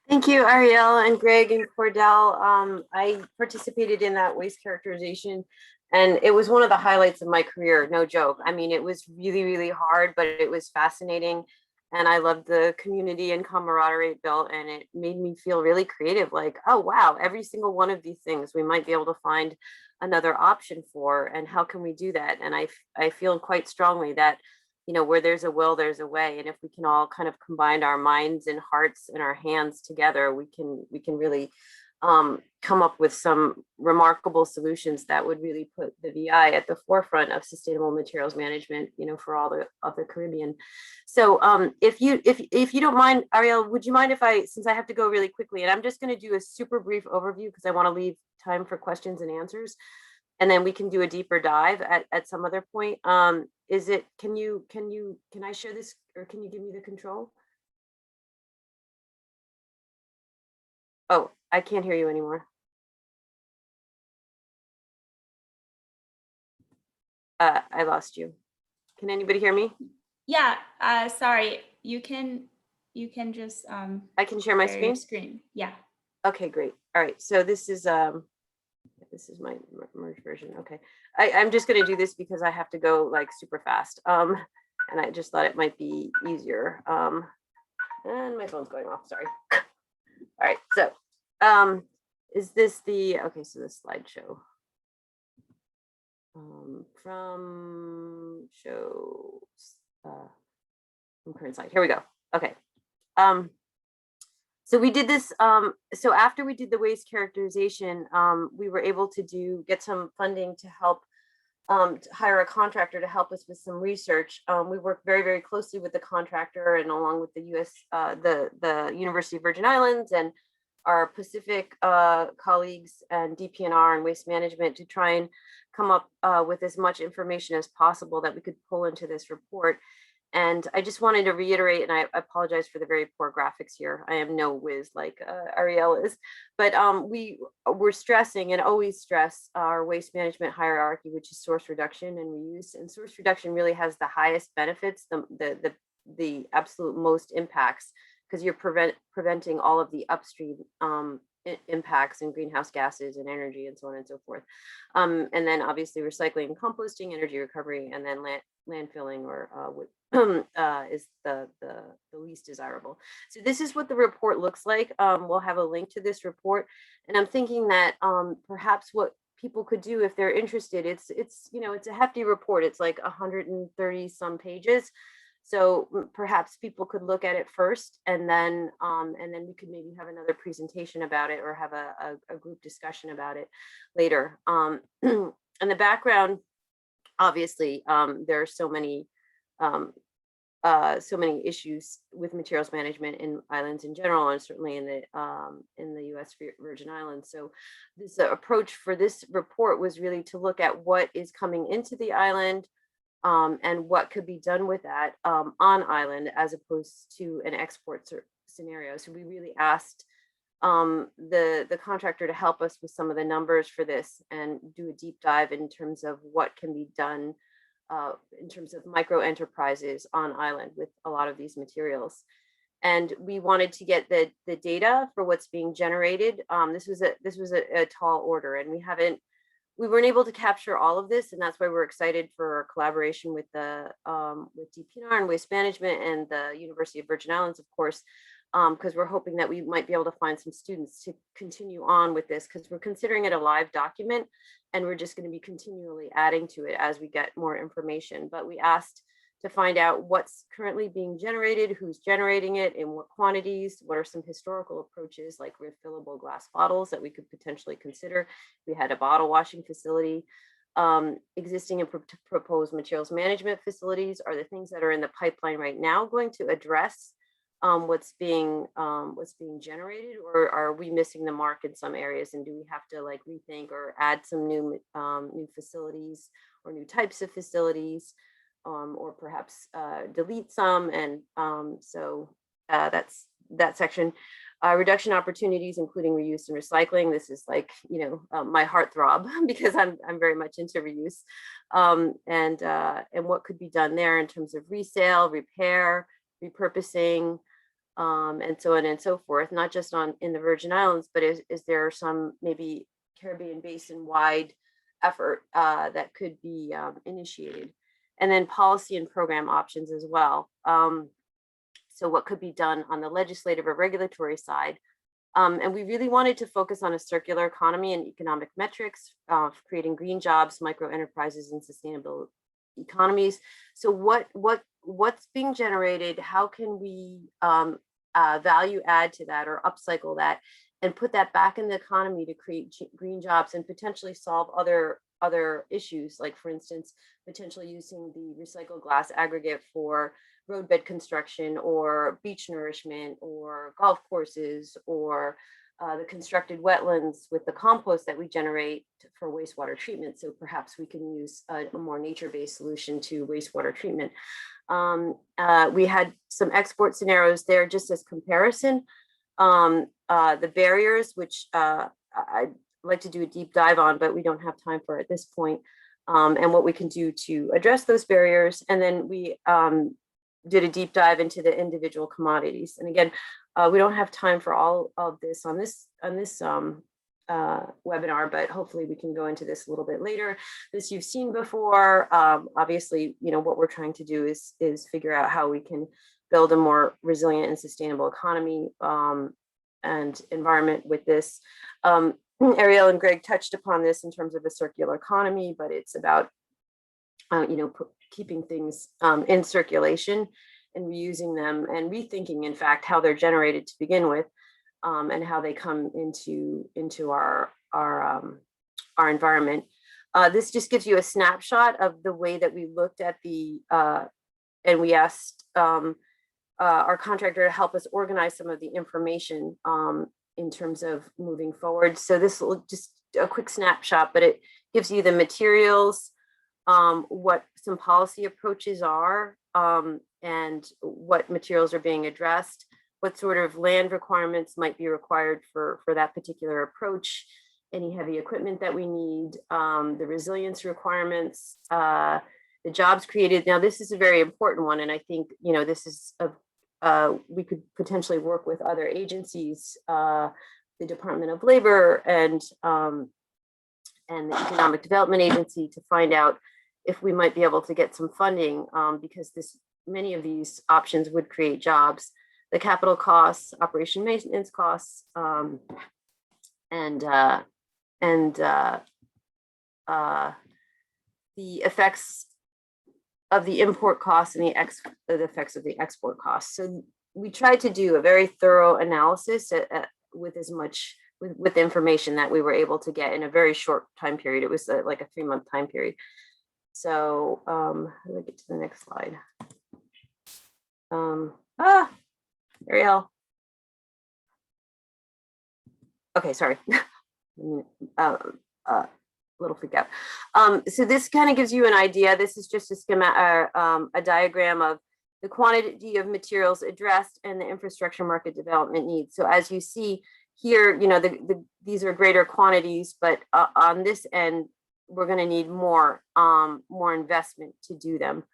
Thank you, Ariel and Greg and Cordell. I participated in that waste characterization, and it was one of the highlights of my career, no joke. I mean, it was really, really hard, but it was fascinating. And I loved the community and camaraderie it built, and it made me feel really creative, like, oh, wow, every single one of these things we might be able to find another option for, and how can we do that? And I feel quite strongly that, you know, where there's a will, there's a way. And if we can all kind of combine our minds and hearts and our hands together, we can really come up with some remarkable solutions that would really put the VI at the forefront of sustainable materials management, you know, for all of the Caribbean. So if you don't mind, Ariel, would you mind if since I have to go really quickly, and I'm just going to do a super brief overview because I want to leave time for questions and answers, and then we can do a deeper dive at some other point. Can I share this, or can you give me the control? Oh, I can't hear you anymore. I lost you. Can anybody hear me? Yeah, sorry, you can just I can share my share your screen. screen. Yeah. Okay, great. All right, so this is my merge version. Okay, I'm just going to do this because I have to go like super fast. And I just thought it might be easier. And my phone's going off. Sorry. All right, so is this the okay? So the slideshow from current slide. Here we go. Okay. So we did this. So after we did the waste characterization, we were able to get some funding to help to hire a contractor to help us with some research. We worked very, very closely with the contractor and along with the the University of Virgin Islands and our Pacific colleagues and DPNR and waste management to try and come up with as much information as possible that we could pull into this report. And I just wanted to reiterate, and I apologize for the very poor graphics here. I am no whiz like Ariel is, but we were stressing and always stress our waste management hierarchy, which is source reduction and reuse. And source reduction really has the highest benefits, the absolute most impacts, because you're preventing all of the upstream impacts and greenhouse gases and energy and so on and so forth. And then obviously recycling and composting, energy recovery, and then landfilling or is the least desirable. So this is what the report looks like. We'll have a link to this report, and I'm thinking that perhaps what people could do if they're interested, it's a hefty report. It's like 130 some pages. So perhaps people could look at it first, and then we could maybe have another presentation about it or have a group discussion about it later. In the background, obviously, there are so many issues with materials management in islands in general, and certainly in the U.S. Virgin Islands. So this approach for this report was really to look at what is coming into the island, and what could be done with that on island as opposed to an export scenario. So we really asked the contractor to help us with some of the numbers for this and do a deep dive in terms of what can be done in terms of micro enterprises on island with a lot of these materials. And we wanted to get the data for what's being generated. This was a tall order, and we weren't able to capture all of this, and that's why we're excited for our collaboration with with DPNR and Waste Management and the University of Virgin Islands, of course, because we're hoping that we might be able to find some students to continue on with this, because we're considering it a live document, and we're just going to be continually adding to it as we get more information. But we asked to find out what's currently being generated, who's generating it, in what quantities, what are some historical approaches like refillable glass bottles that we could potentially consider. We had a bottle washing facility. Existing and proposed materials management facilities are the things that are in the pipeline right now going to address what's being generated, or are we missing the mark in some areas, and do we have to like rethink or add some new facilities or new types of facilities, or perhaps delete some? And so that's that section. Reduction opportunities, including reuse and recycling. This is like, my heartthrob because I'm very much into reuse, and what could be done there in terms of resale, repair, repurposing, and so on and so forth. Not just in the Virgin Islands, but is there some maybe Caribbean basin wide effort that could be initiated? And then policy and program options as well. So what could be done on the legislative or regulatory side? And we really wanted to focus on a circular economy and economic metrics, creating green jobs, micro enterprises, and sustainable economies. So what's being generated? How can we value add to that or upcycle that and put that back in the economy to create green jobs and potentially solve other issues, like for instance, potentially using the recycled glass aggregate for roadbed construction or beach nourishment or golf courses, or the constructed wetlands with the compost that we generate for wastewater treatment. So perhaps we can use a more nature-based solution to wastewater treatment. We had some export scenarios there just as comparison. The barriers, which I'd like to do a deep dive on, but we don't have time for at this point, and what we can do to address those barriers. And then we did a deep dive into the individual commodities. And again, we don't have time for all of this on this webinar, but hopefully we can go into this a little bit later. This you've seen before. Obviously, what we're trying to do is figure out how we can build a more resilient and sustainable economy and environment with this. Ariel and Greg touched upon this in terms of a circular economy, but it's about keeping things in circulation and reusing them and rethinking, in fact, how they're generated to begin with, and how they come into our environment. This just gives you a snapshot of the way that we looked at and we asked our contractor to help us organize some of the information in terms of moving forward. So this will just a quick snapshot, but it gives you the materials, what some policy approaches are, and what materials are being addressed, what sort of land requirements might be required for that particular approach, any heavy equipment that we need, the resilience requirements, the jobs created. Now, this is a very important one, and I think this is we could potentially work with other agencies, the Department of Labor and the Economic Development Agency, to find out if we might be able to get some funding, because many of these options would create jobs. The capital costs, operation maintenance costs, and the effects of the import costs and the effects of the export costs. So we tried to do a very thorough analysis with as much with information that we were able to get in a very short time period. It was like a 3-month time period. So let me get to the next slide. Ariel. Okay, sorry. Little freak out. So this kind of gives you an idea. This is just a schema, a diagram of the quantity of materials addressed and the infrastructure market development needs. So as you see here, these are greater quantities, but on this end, we're going to need more investment to do them.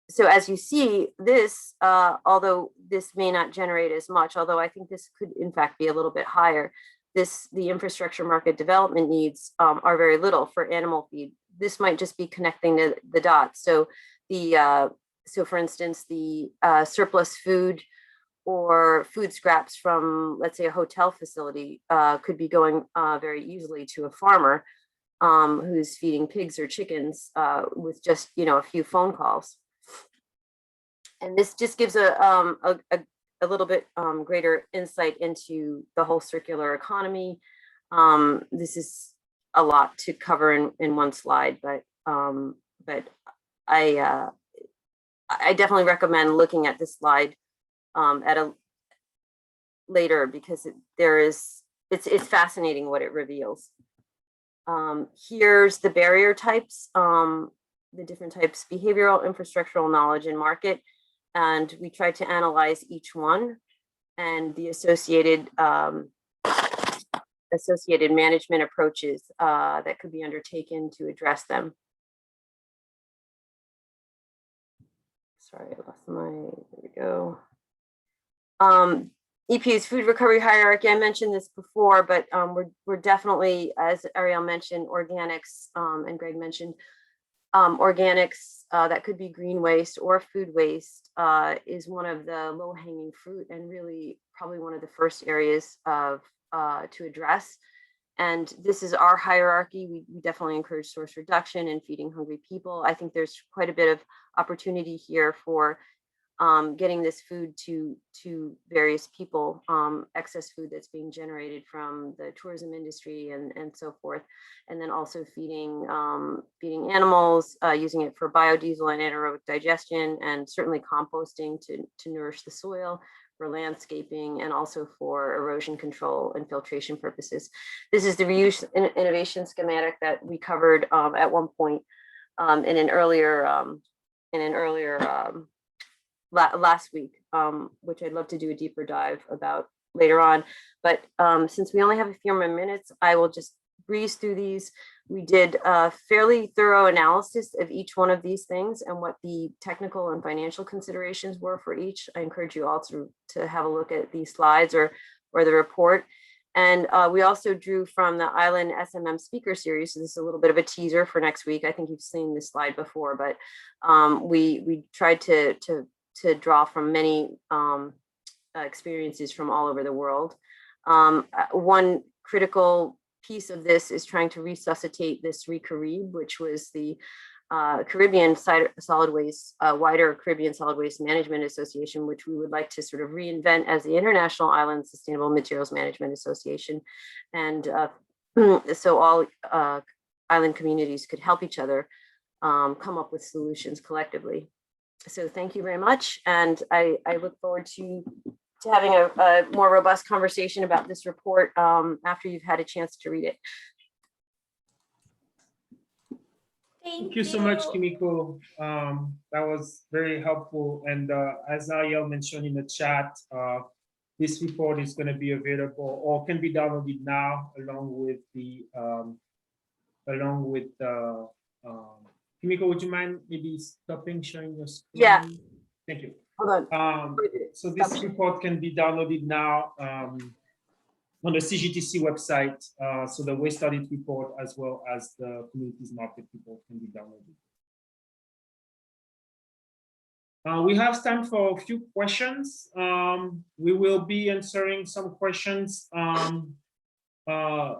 So as you see, this, although this may not generate as much, although I think this could in fact be a little bit higher, the infrastructure market development needs are very little for animal feed. This might just be connecting the dots. So for instance, the surplus food or food scraps from, let's say, a hotel facility could be going very easily to a farmer who's feeding pigs or chickens with just a few phone calls. And this just gives a little bit greater insight into the whole circular economy. This is a lot to cover in one slide, but I definitely recommend looking at this slide at a later, because it's fascinating what it reveals. Here's the barrier types, the different types: behavioral, infrastructural, knowledge, and market. And we tried to analyze each one and the associated management approaches that could be undertaken to address them. Sorry, I lost there we go. EPA's food recovery hierarchy, I mentioned this before, but we're definitely, as Ariel mentioned, organics, and Greg mentioned, organics that could be green waste or food waste is one of the low-hanging fruit, and really probably one of the first areas of to address. And this is our hierarchy. We definitely encourage source reduction and feeding hungry people. I think there's quite a bit of opportunity here for getting this food to various people, excess food that's being generated from the tourism industry and so forth. And then also feeding animals, using it for biodiesel and anaerobic digestion, and certainly composting to nourish the soil, for landscaping, and also for erosion control and filtration purposes. This is the reuse innovation schematic that we covered at one point in an earlier last week, which I'd love to do a deeper dive about later on. But since we only have a few more minutes, I will just breeze through these. We did a fairly thorough analysis of each one of these things and what the technical and financial considerations were for each. I encourage you all to have a look at these slides or the report. And we also drew from the Island SMM speaker series. So this is a little bit of a teaser for next week. I think you've seen this slide before, but we tried to draw from many experiences from all over the world. One critical piece of this is trying to resuscitate this RECARIB, which was the Caribbean Solid Waste, wider Caribbean Solid Waste Management Association, which we would like to sort of reinvent as the International Island Sustainable Materials Management Association. And so all island communities could help each other come up with solutions collectively. So thank you very much. And I look forward to having a more robust conversation about this report after you've had a chance to read it. Thank you so much, Kimiko. That was very helpful. And as Ariel mentioned in the chat, this report is going to be available or can be downloaded now, along with Kimiko, would you mind maybe stopping sharing your screen? Yeah. Thank you. Hold on. So this report can be downloaded now on the CGTC website. So the waste audit report, as well as the communities market report, can be downloaded. We have time for a few questions. We will be answering some questions after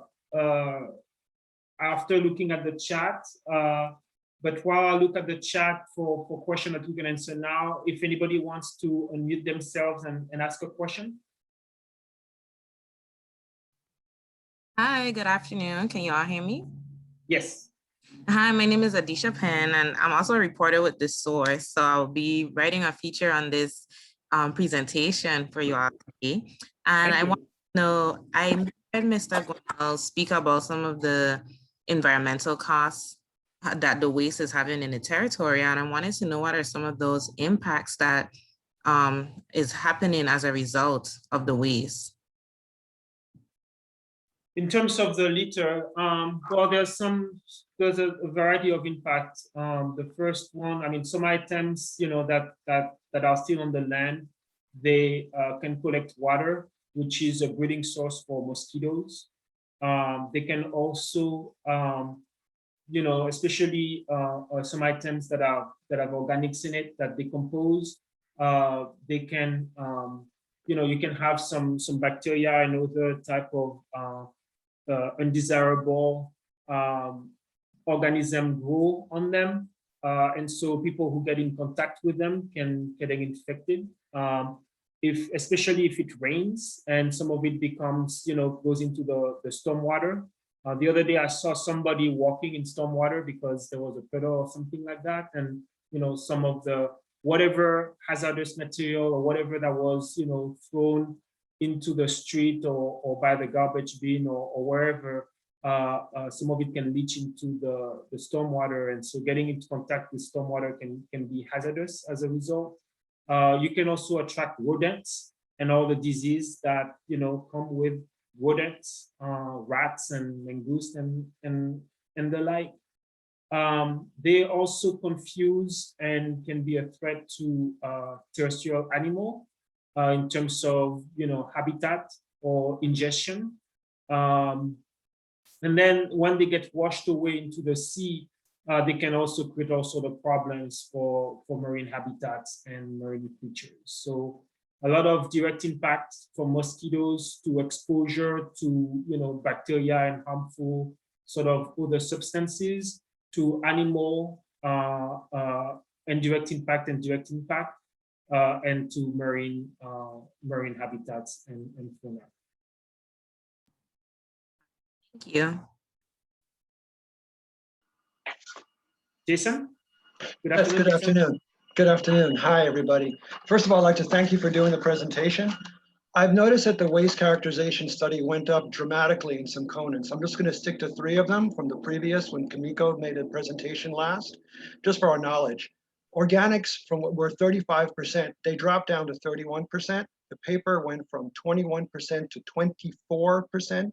looking at the chat. But while I look at the chat for questions that we can answer now, if anybody wants to unmute themselves and ask a question. Hi, good afternoon. Can you all hear me? Yes. Hi, my name is Adisha Penn, and I'm also a reporter with The Source. So I'll be writing a feature on this presentation for you all today. And I want to know, I heard Mr. Gwendal speak about some of the environmental costs that the waste is having in the territory. And I wanted to know what are some of those impacts that is happening as a result of the waste. In terms of the litter, well, there's a variety of impacts. The first one, I mean, some items, that are still on the land, they can collect water, which is a breeding source for mosquitoes. They can also, especially some items that have organics in it that decompose. They can, you can have some bacteria and other type of undesirable organism grow on them, and so people who get in contact with them can get infected. Especially if it rains and some of it becomes, goes into the stormwater. The other day I saw somebody walking in stormwater because there was a puddle or something like that, and some of the whatever hazardous material or whatever that was, thrown into the street or by the garbage bin or wherever, some of it can leach into the stormwater. And so getting into contact with stormwater can be hazardous as a result. You can also attract rodents and all the disease that, come with rodents, rats and mongoose and the like. They also confuse and can be a threat to terrestrial animal in terms of, habitat or ingestion. And then when they get washed away into the sea, they can also create all sort of problems for marine habitats and marine creatures. So a lot of direct impact from mosquitoes to exposure to, bacteria and harmful sort of other substances, to animal and direct impact, and to marine habitats and fauna. Thank you. Jason? Yes, good afternoon. Good afternoon. Hi, everybody. First of all, I'd like to thank you for doing the presentation. I've noticed that the waste characterization study went up dramatically in some components. I'm just going to stick to 3 of them from the previous when Kamiko made a presentation last, just for our knowledge. Organics from what were 35%, they dropped down to 31%. The paper went from 21% to 24%,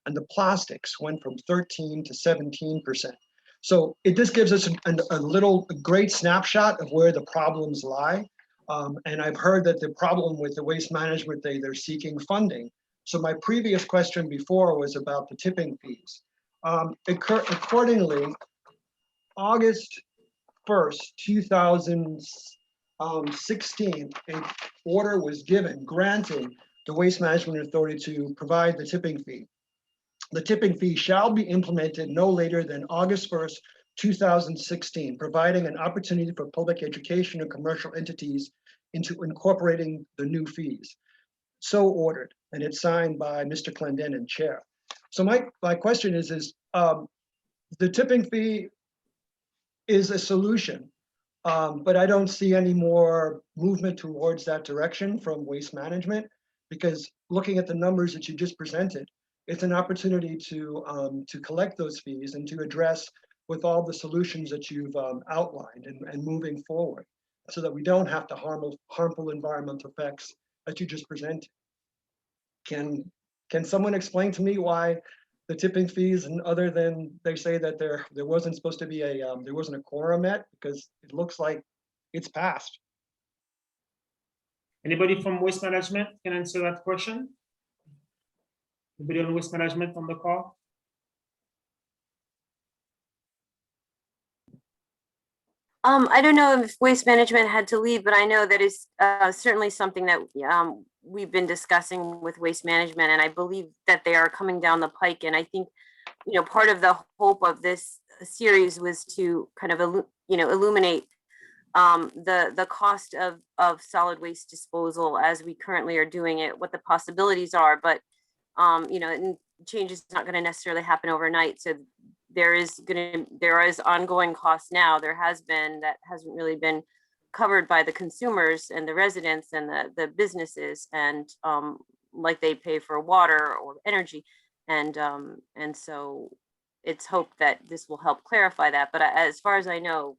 and the plastics went from 13 to 17%. So this gives us a great snapshot of where the problems lie. And I've heard that the problem with the waste management, they're seeking funding. So my previous question before was about the tipping fees. Accordingly, August 1st, 2016, an order was given granting the Waste Management Authority to provide the tipping fee. The tipping fee shall be implemented no later than August 1st, 2016, providing an opportunity for public education and commercial entities into incorporating the new fees. So ordered, and it's signed by Mr. Clendenin, Chair. So my question is the tipping fee is a solution, but I don't see any more movement towards that direction from waste management, because looking at the numbers that you just presented, it's an opportunity to collect those fees and to address with all the solutions that you've outlined and moving forward, so that we don't have to harmful environmental effects that you just presented. Can someone explain to me why the tipping fees, and other than they say that there wasn't supposed to be there wasn't a quorum met, because it looks like it's passed. Anybody from waste management can answer that question? Anybody on waste management on the call? I don't know if waste management had to leave, but I know that is certainly something that we've been discussing with waste management, and I believe that they are coming down the pike. And I think, part of the hope of this series was to kind of, illuminate the cost of solid waste disposal as we currently are doing it, what the possibilities are, but and change is not going to necessarily happen overnight. So there is ongoing costs now. There has been that hasn't really been covered by the consumers and the residents and the businesses, and like they pay for water or energy, and so it's hoped that this will help clarify that. But as far as I know,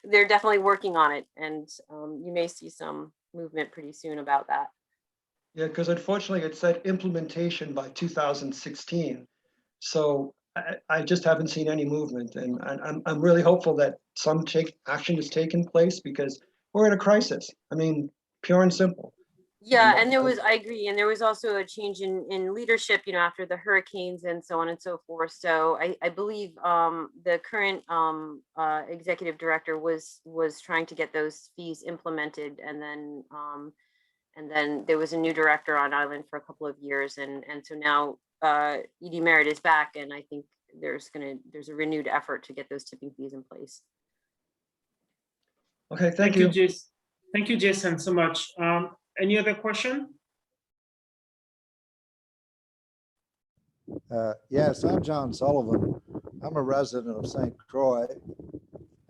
they're definitely working on it, and you may see some movement pretty soon about that. Yeah, because unfortunately it said implementation by 2016. So I just haven't seen any movement, and I'm really hopeful that some action is taking place, because we're in a crisis. I mean, pure and simple. Yeah, and I agree, and there was also a change in leadership, after the hurricanes and so on and so forth. So I believe the current executive director was trying to get those fees implemented, and then there was a new director on island for a couple of years, and so now Edie Merritt is back, and I think there's a renewed effort to get those tipping fees in place. Okay, thank you. Jason. Thank you, Jason, so much. Any other question? Yes, I'm John Sullivan. I'm a resident of St. Croix,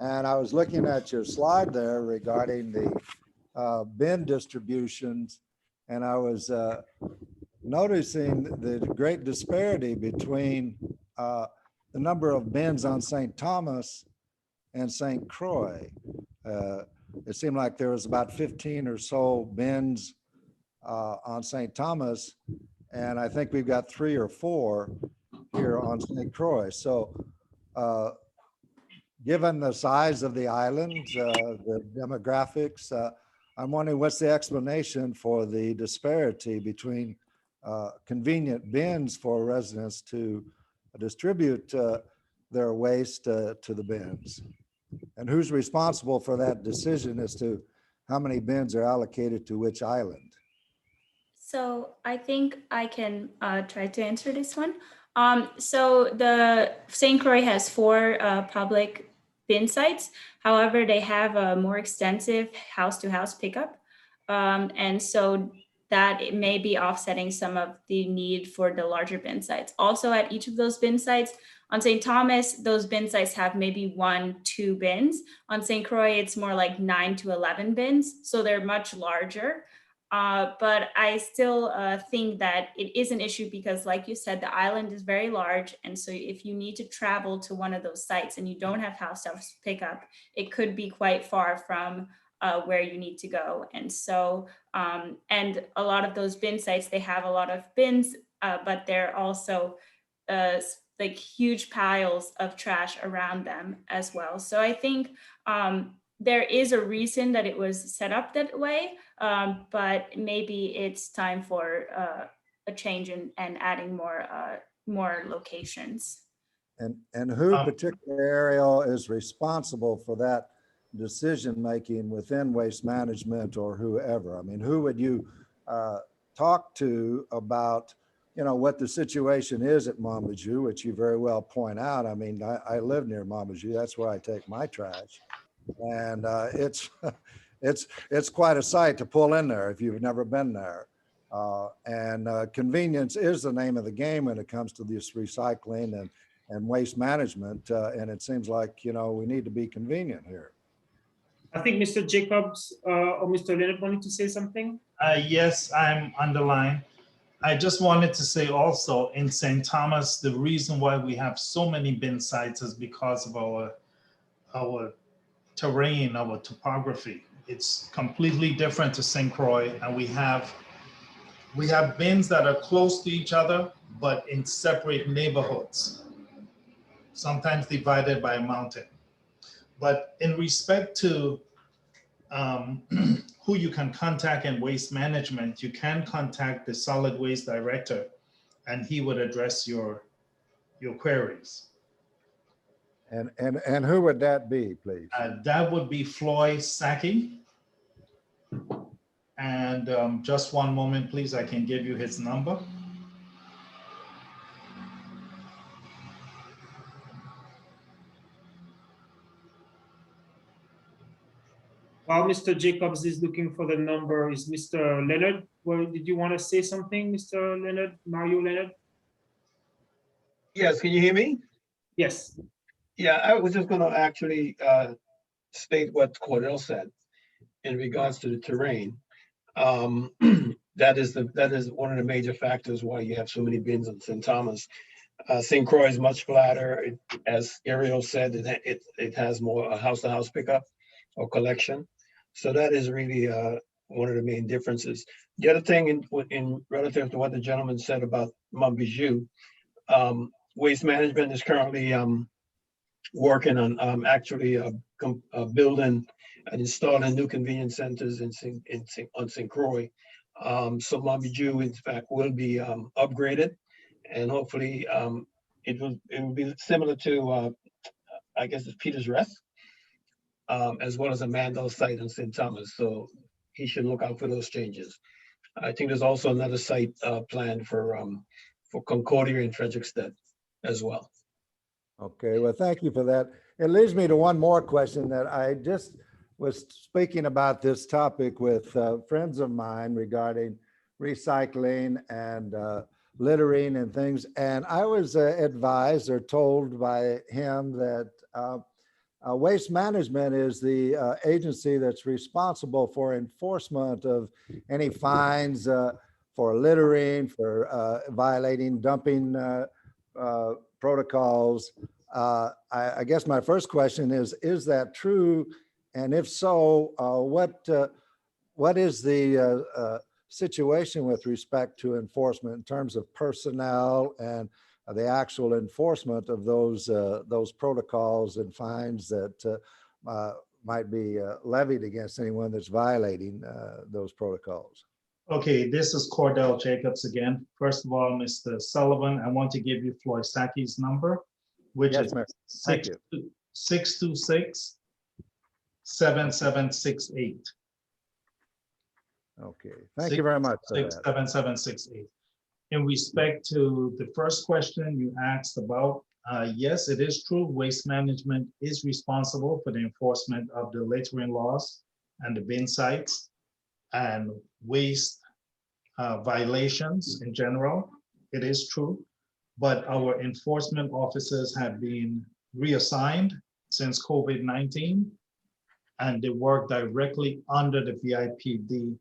And I was looking at your slide there regarding the bin distributions, and I was noticing the great disparity between the number of bins on St. Thomas and St. Croix. It seemed like there was about 15 or so bins on St. Thomas, and I think we've got 3 or 4 here on St. Croix. So given the size of the island, the demographics, I'm wondering what's the explanation for the disparity between convenient bins for residents to distribute their waste to the bins? And who's responsible for that decision as to how many bins are allocated to which island? So I think I can try to answer this one. So the St. Croix has 4 public bin sites. However, they have a more extensive house-to-house pickup. And so that it may be offsetting some of the need for the larger bin sites. Also, at each of those bin sites, on St. Thomas, those bin sites have maybe 1-2 bins. On St. Croix, it's more like 9 to 11 bins. So they're much larger. But I still think that it is an issue because, like you said, the island is very large. And so if you need to travel to one of those sites and you don't have house-to-house pickup, it could be quite far from where you need to go. And so, and a lot of those bin sites, they have a lot of bins, but they're also like huge piles of trash around them as well. So I think there is a reason that it was set up that way, but maybe it's time for a change and adding more locations. And who particular area is responsible for that decision-making within waste management or whoever? I mean, who would you talk to about, you know, what the situation is at Monbijou, which you very well point out. I mean, I live near Monbijou. That's where I take my trash. And it's quite a sight to pull in there if you've never been there. Convenience is the name of the game when it comes to this recycling and waste management. And it seems like, you know, we need to be convenient here. I think Mr. Jacobs or Mr. Leonard wanted to say something. Yes, I'm on the line. I just wanted to say also in St. Thomas, the reason why we have so many bin sites is because of our terrain, our topography. It's completely different to St. Croix, and we have bins that are close to each other, but in separate neighborhoods, sometimes divided by a mountain. But in respect to who you can contact in waste management, you can contact the solid waste director, and he would address your queries. And who would that be, please? That would be Floyd Saki. And just one moment, please. I can give you his number. While Mr. Jacobs is looking for the number, is Mr. Leonard. Well, did you want to say something, Mr. Leonard, Mario Leonard? Yes, can you hear me? Yes. Yeah, I was just going to actually state what Cordell said in regards to the terrain. That is one of the major factors why you have so many bins in St. Thomas. St. Croix is much flatter. As Ariel said, it has more house-to-house pickup or collection. So that is really one of the main differences. The other thing in relative to what the gentleman said about Monbijou, Waste Management is currently working on actually building and installing new convenience centers on St. Croix. So Monbijou, in fact, will be upgraded, and hopefully it will be similar to, I guess it's Peter's Rest, as well as a Mandel site in St. Thomas. So he should look out for those changes. I think there's also another site planned for Concordia and Frederickstead as well. Okay, well, thank you for that. It leads me to one more question that I just was speaking about this topic with friends of mine regarding recycling and littering and things. And I was advised or told by him that Waste Management is the agency that's responsible for enforcement of any fines for littering, for violating dumping protocols. I guess my first question is that true? And if so, what is the situation with respect to enforcement in terms of personnel and the actual enforcement of those protocols and fines that might be levied against anyone that's violating those protocols? Okay, this is Cordell Jacobs again. First of all, Mr. Sullivan, I want to give you Floyd Saki's number, which Yes, is ma'am. Thank you. 626-7768. Okay, thank you very much for that. 7768. In respect to the first question you asked about, yes, it is true. Waste Management is responsible for the enforcement of the littering laws and the bin sites and waste violations in general. It is true, but our enforcement officers have been reassigned since COVID-19, and they work directly under the VIPD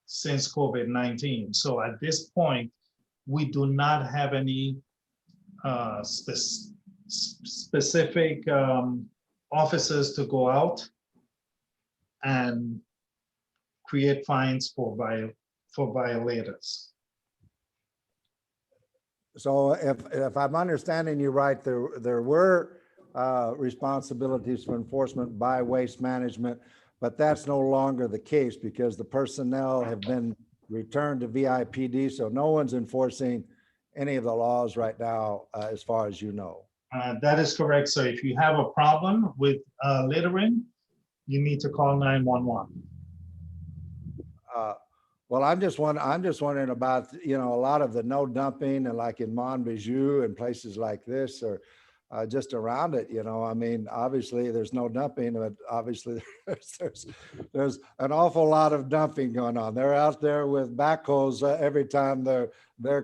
since COVID-19. So at this point, we do not have any specific officers to go out and create fines for violators. So if I'm understanding you right, there were responsibilities for enforcement by Waste Management, but that's no longer the case because the personnel have been returned to VIPD, so no one's enforcing any of the laws right now, as far as you know. That is correct. So if you have a problem with littering, you need to call 911. Well, I'm just wondering about, a lot of the no dumping and like in Montbijou and places like this, or just around it, I mean, obviously there's no dumping, but obviously there's an awful lot of dumping going on. They're out there with backhoes every time they're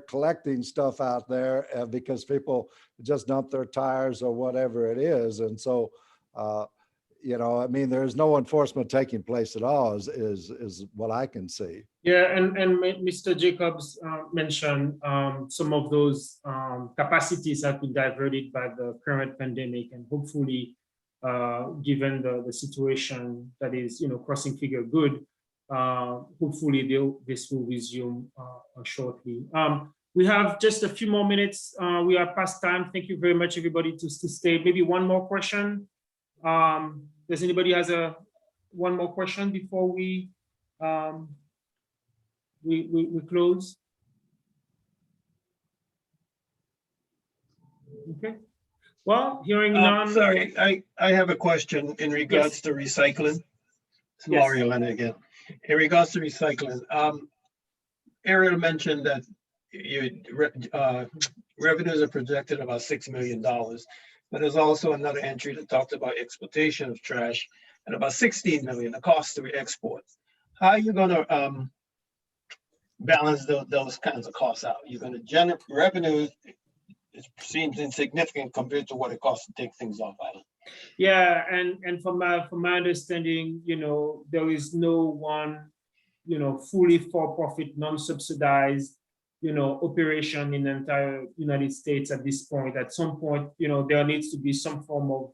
collecting stuff out there because people just dump their tires or whatever it is. And so, I mean, there's no enforcement taking place at all is what I can see. Yeah, and Mr. Jacobs mentioned some of those capacities have been diverted by the current pandemic, and hopefully, given the situation that is, crossing figure good, hopefully this will resume shortly. We have just a few more minutes. We are past time. Thank you very much, everybody, to stay. Maybe one more question. Does anybody has one more question before we close? Okay. Well, hearing none. Sorry, I have a question in regards to recycling. It's Mario Leonard again. In regards to recycling, Ariel mentioned that revenues are projected about $6 million, but there's also another entry that talked about exploitation of trash and about 16 million, the cost to export. How are you going to balance those kinds of costs out? You're going to generate revenue. It seems insignificant compared to what it costs to take things off island. Yeah, and from my understanding, there is no one, fully for-profit, non-subsidized, operation in the entire United States at this point. At some point, there needs to be some form of,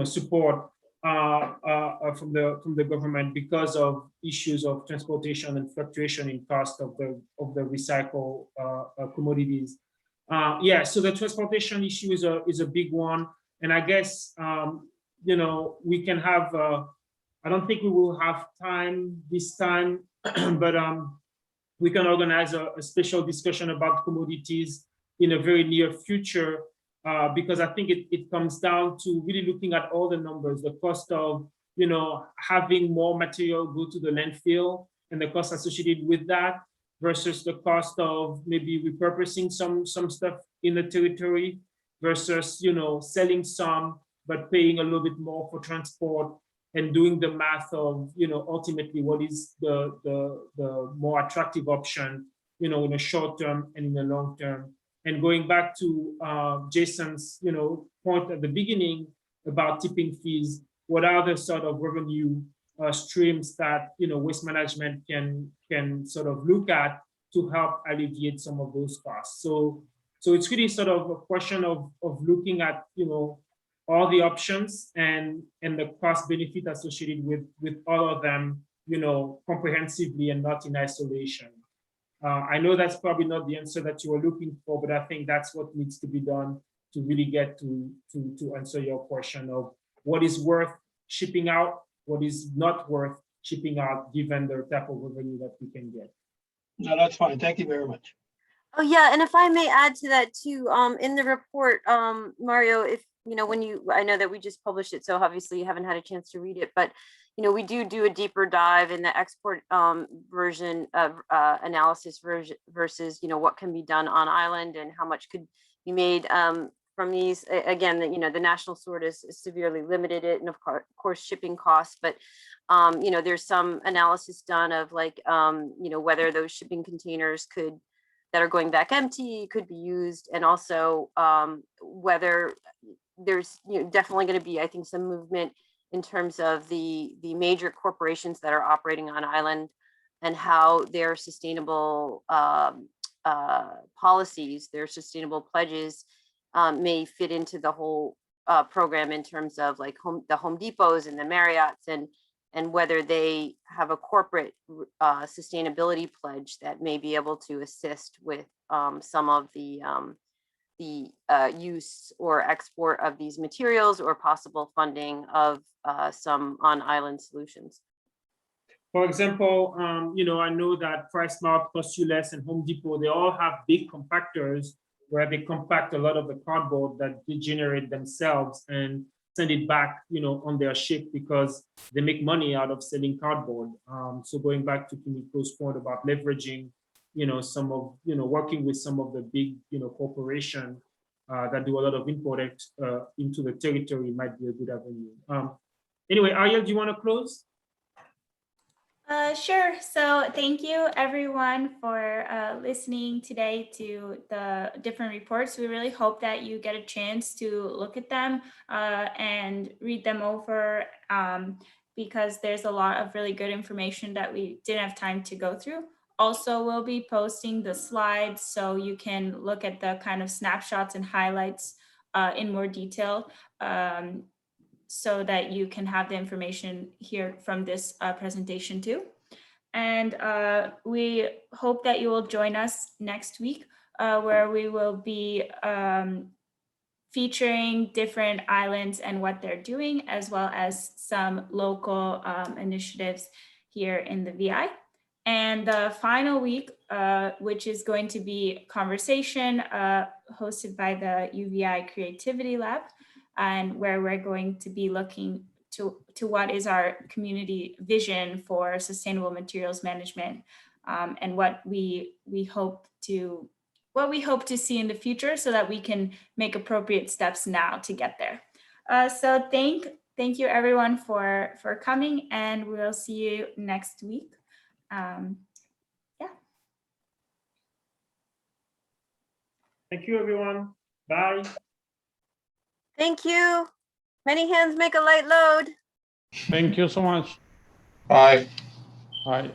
support from the government because of issues of transportation and fluctuation in cost of the recycled commodities. So the transportation issue is a big one, and I guess we can have. I don't think we will have time this time, but we can organize a special discussion about commodities in a very near future, because I think it comes down to really looking at all the numbers, the cost of having more material go to the landfill and the cost associated with that versus the cost of maybe repurposing some stuff in the territory versus selling some but paying a little bit more for transport, and doing the math of ultimately what is the more attractive option in the short term and in the long term. And going back to Jason's point at the beginning, about tipping fees, what are the sort of revenue streams that waste management can sort of look at to help alleviate some of those costs. So it's really sort of a question of looking at all the options and the cost benefit associated with all of them comprehensively and not in isolation. I know that's probably not the answer that you were looking for, but I think that's what needs to be done to really get to answer your question of what is worth shipping out, what is not worth shipping out, given the type of revenue that we can get. No, that's fine. Thank you very much. Oh, yeah, and if I may add to that too, in the report, Mario, if, I know that we just published it, so obviously you haven't had a chance to read it, but, we do a deeper dive in the export version of analysis versus, what can be done on island and how much could be made from these. Again, the national sort is severely limited it, and of course shipping costs, but there's some analysis done of like, whether those shipping containers that are going back empty could be used, and also whether there's definitely going to be, I think, some movement in terms of the major corporations that are operating on island and how their sustainable policies, their sustainable pledges may fit into the whole program in terms of like the Home Depots and the Marriotts, and whether they have a corporate sustainability pledge that may be able to assist with some of the use or export of these materials, or possible funding of some on-island solutions. For example, I know that PriceSmart, Cost You Less, and Home Depot, they all have big compactors where they compact a lot of the cardboard that they generate themselves and send it back, on their ship, because they make money out of selling cardboard. So going back to Kimiko's point about leveraging, some of, working with some of the big, corporation that do a lot of import into the territory might be a good avenue. Anyway, Ariel, do you want to close? Sure. So thank you everyone for listening today to the different reports. We really hope that you get a chance to look at them and read them over, because there's a lot of really good information that we didn't have time to go through. Also, we'll be posting the slides so you can look at the kind of snapshots and highlights in more detail, so that you can have the information here from this presentation too. And we hope that you will join us next week, where we will be featuring different islands and what they're doing, as well as some local initiatives here in the VI. And the final week, which is going to be conversation hosted by the UVI Creativity Lab, and where we're going to be looking to what is our community vision for sustainable materials management, and what we hope to see in the future, so that we can make appropriate steps now to get there. So thank you everyone for coming, and we'll see you next week. Yeah. Thank you, everyone. Bye. Thank you. Many hands make a light load. Thank you so much. Bye. Bye.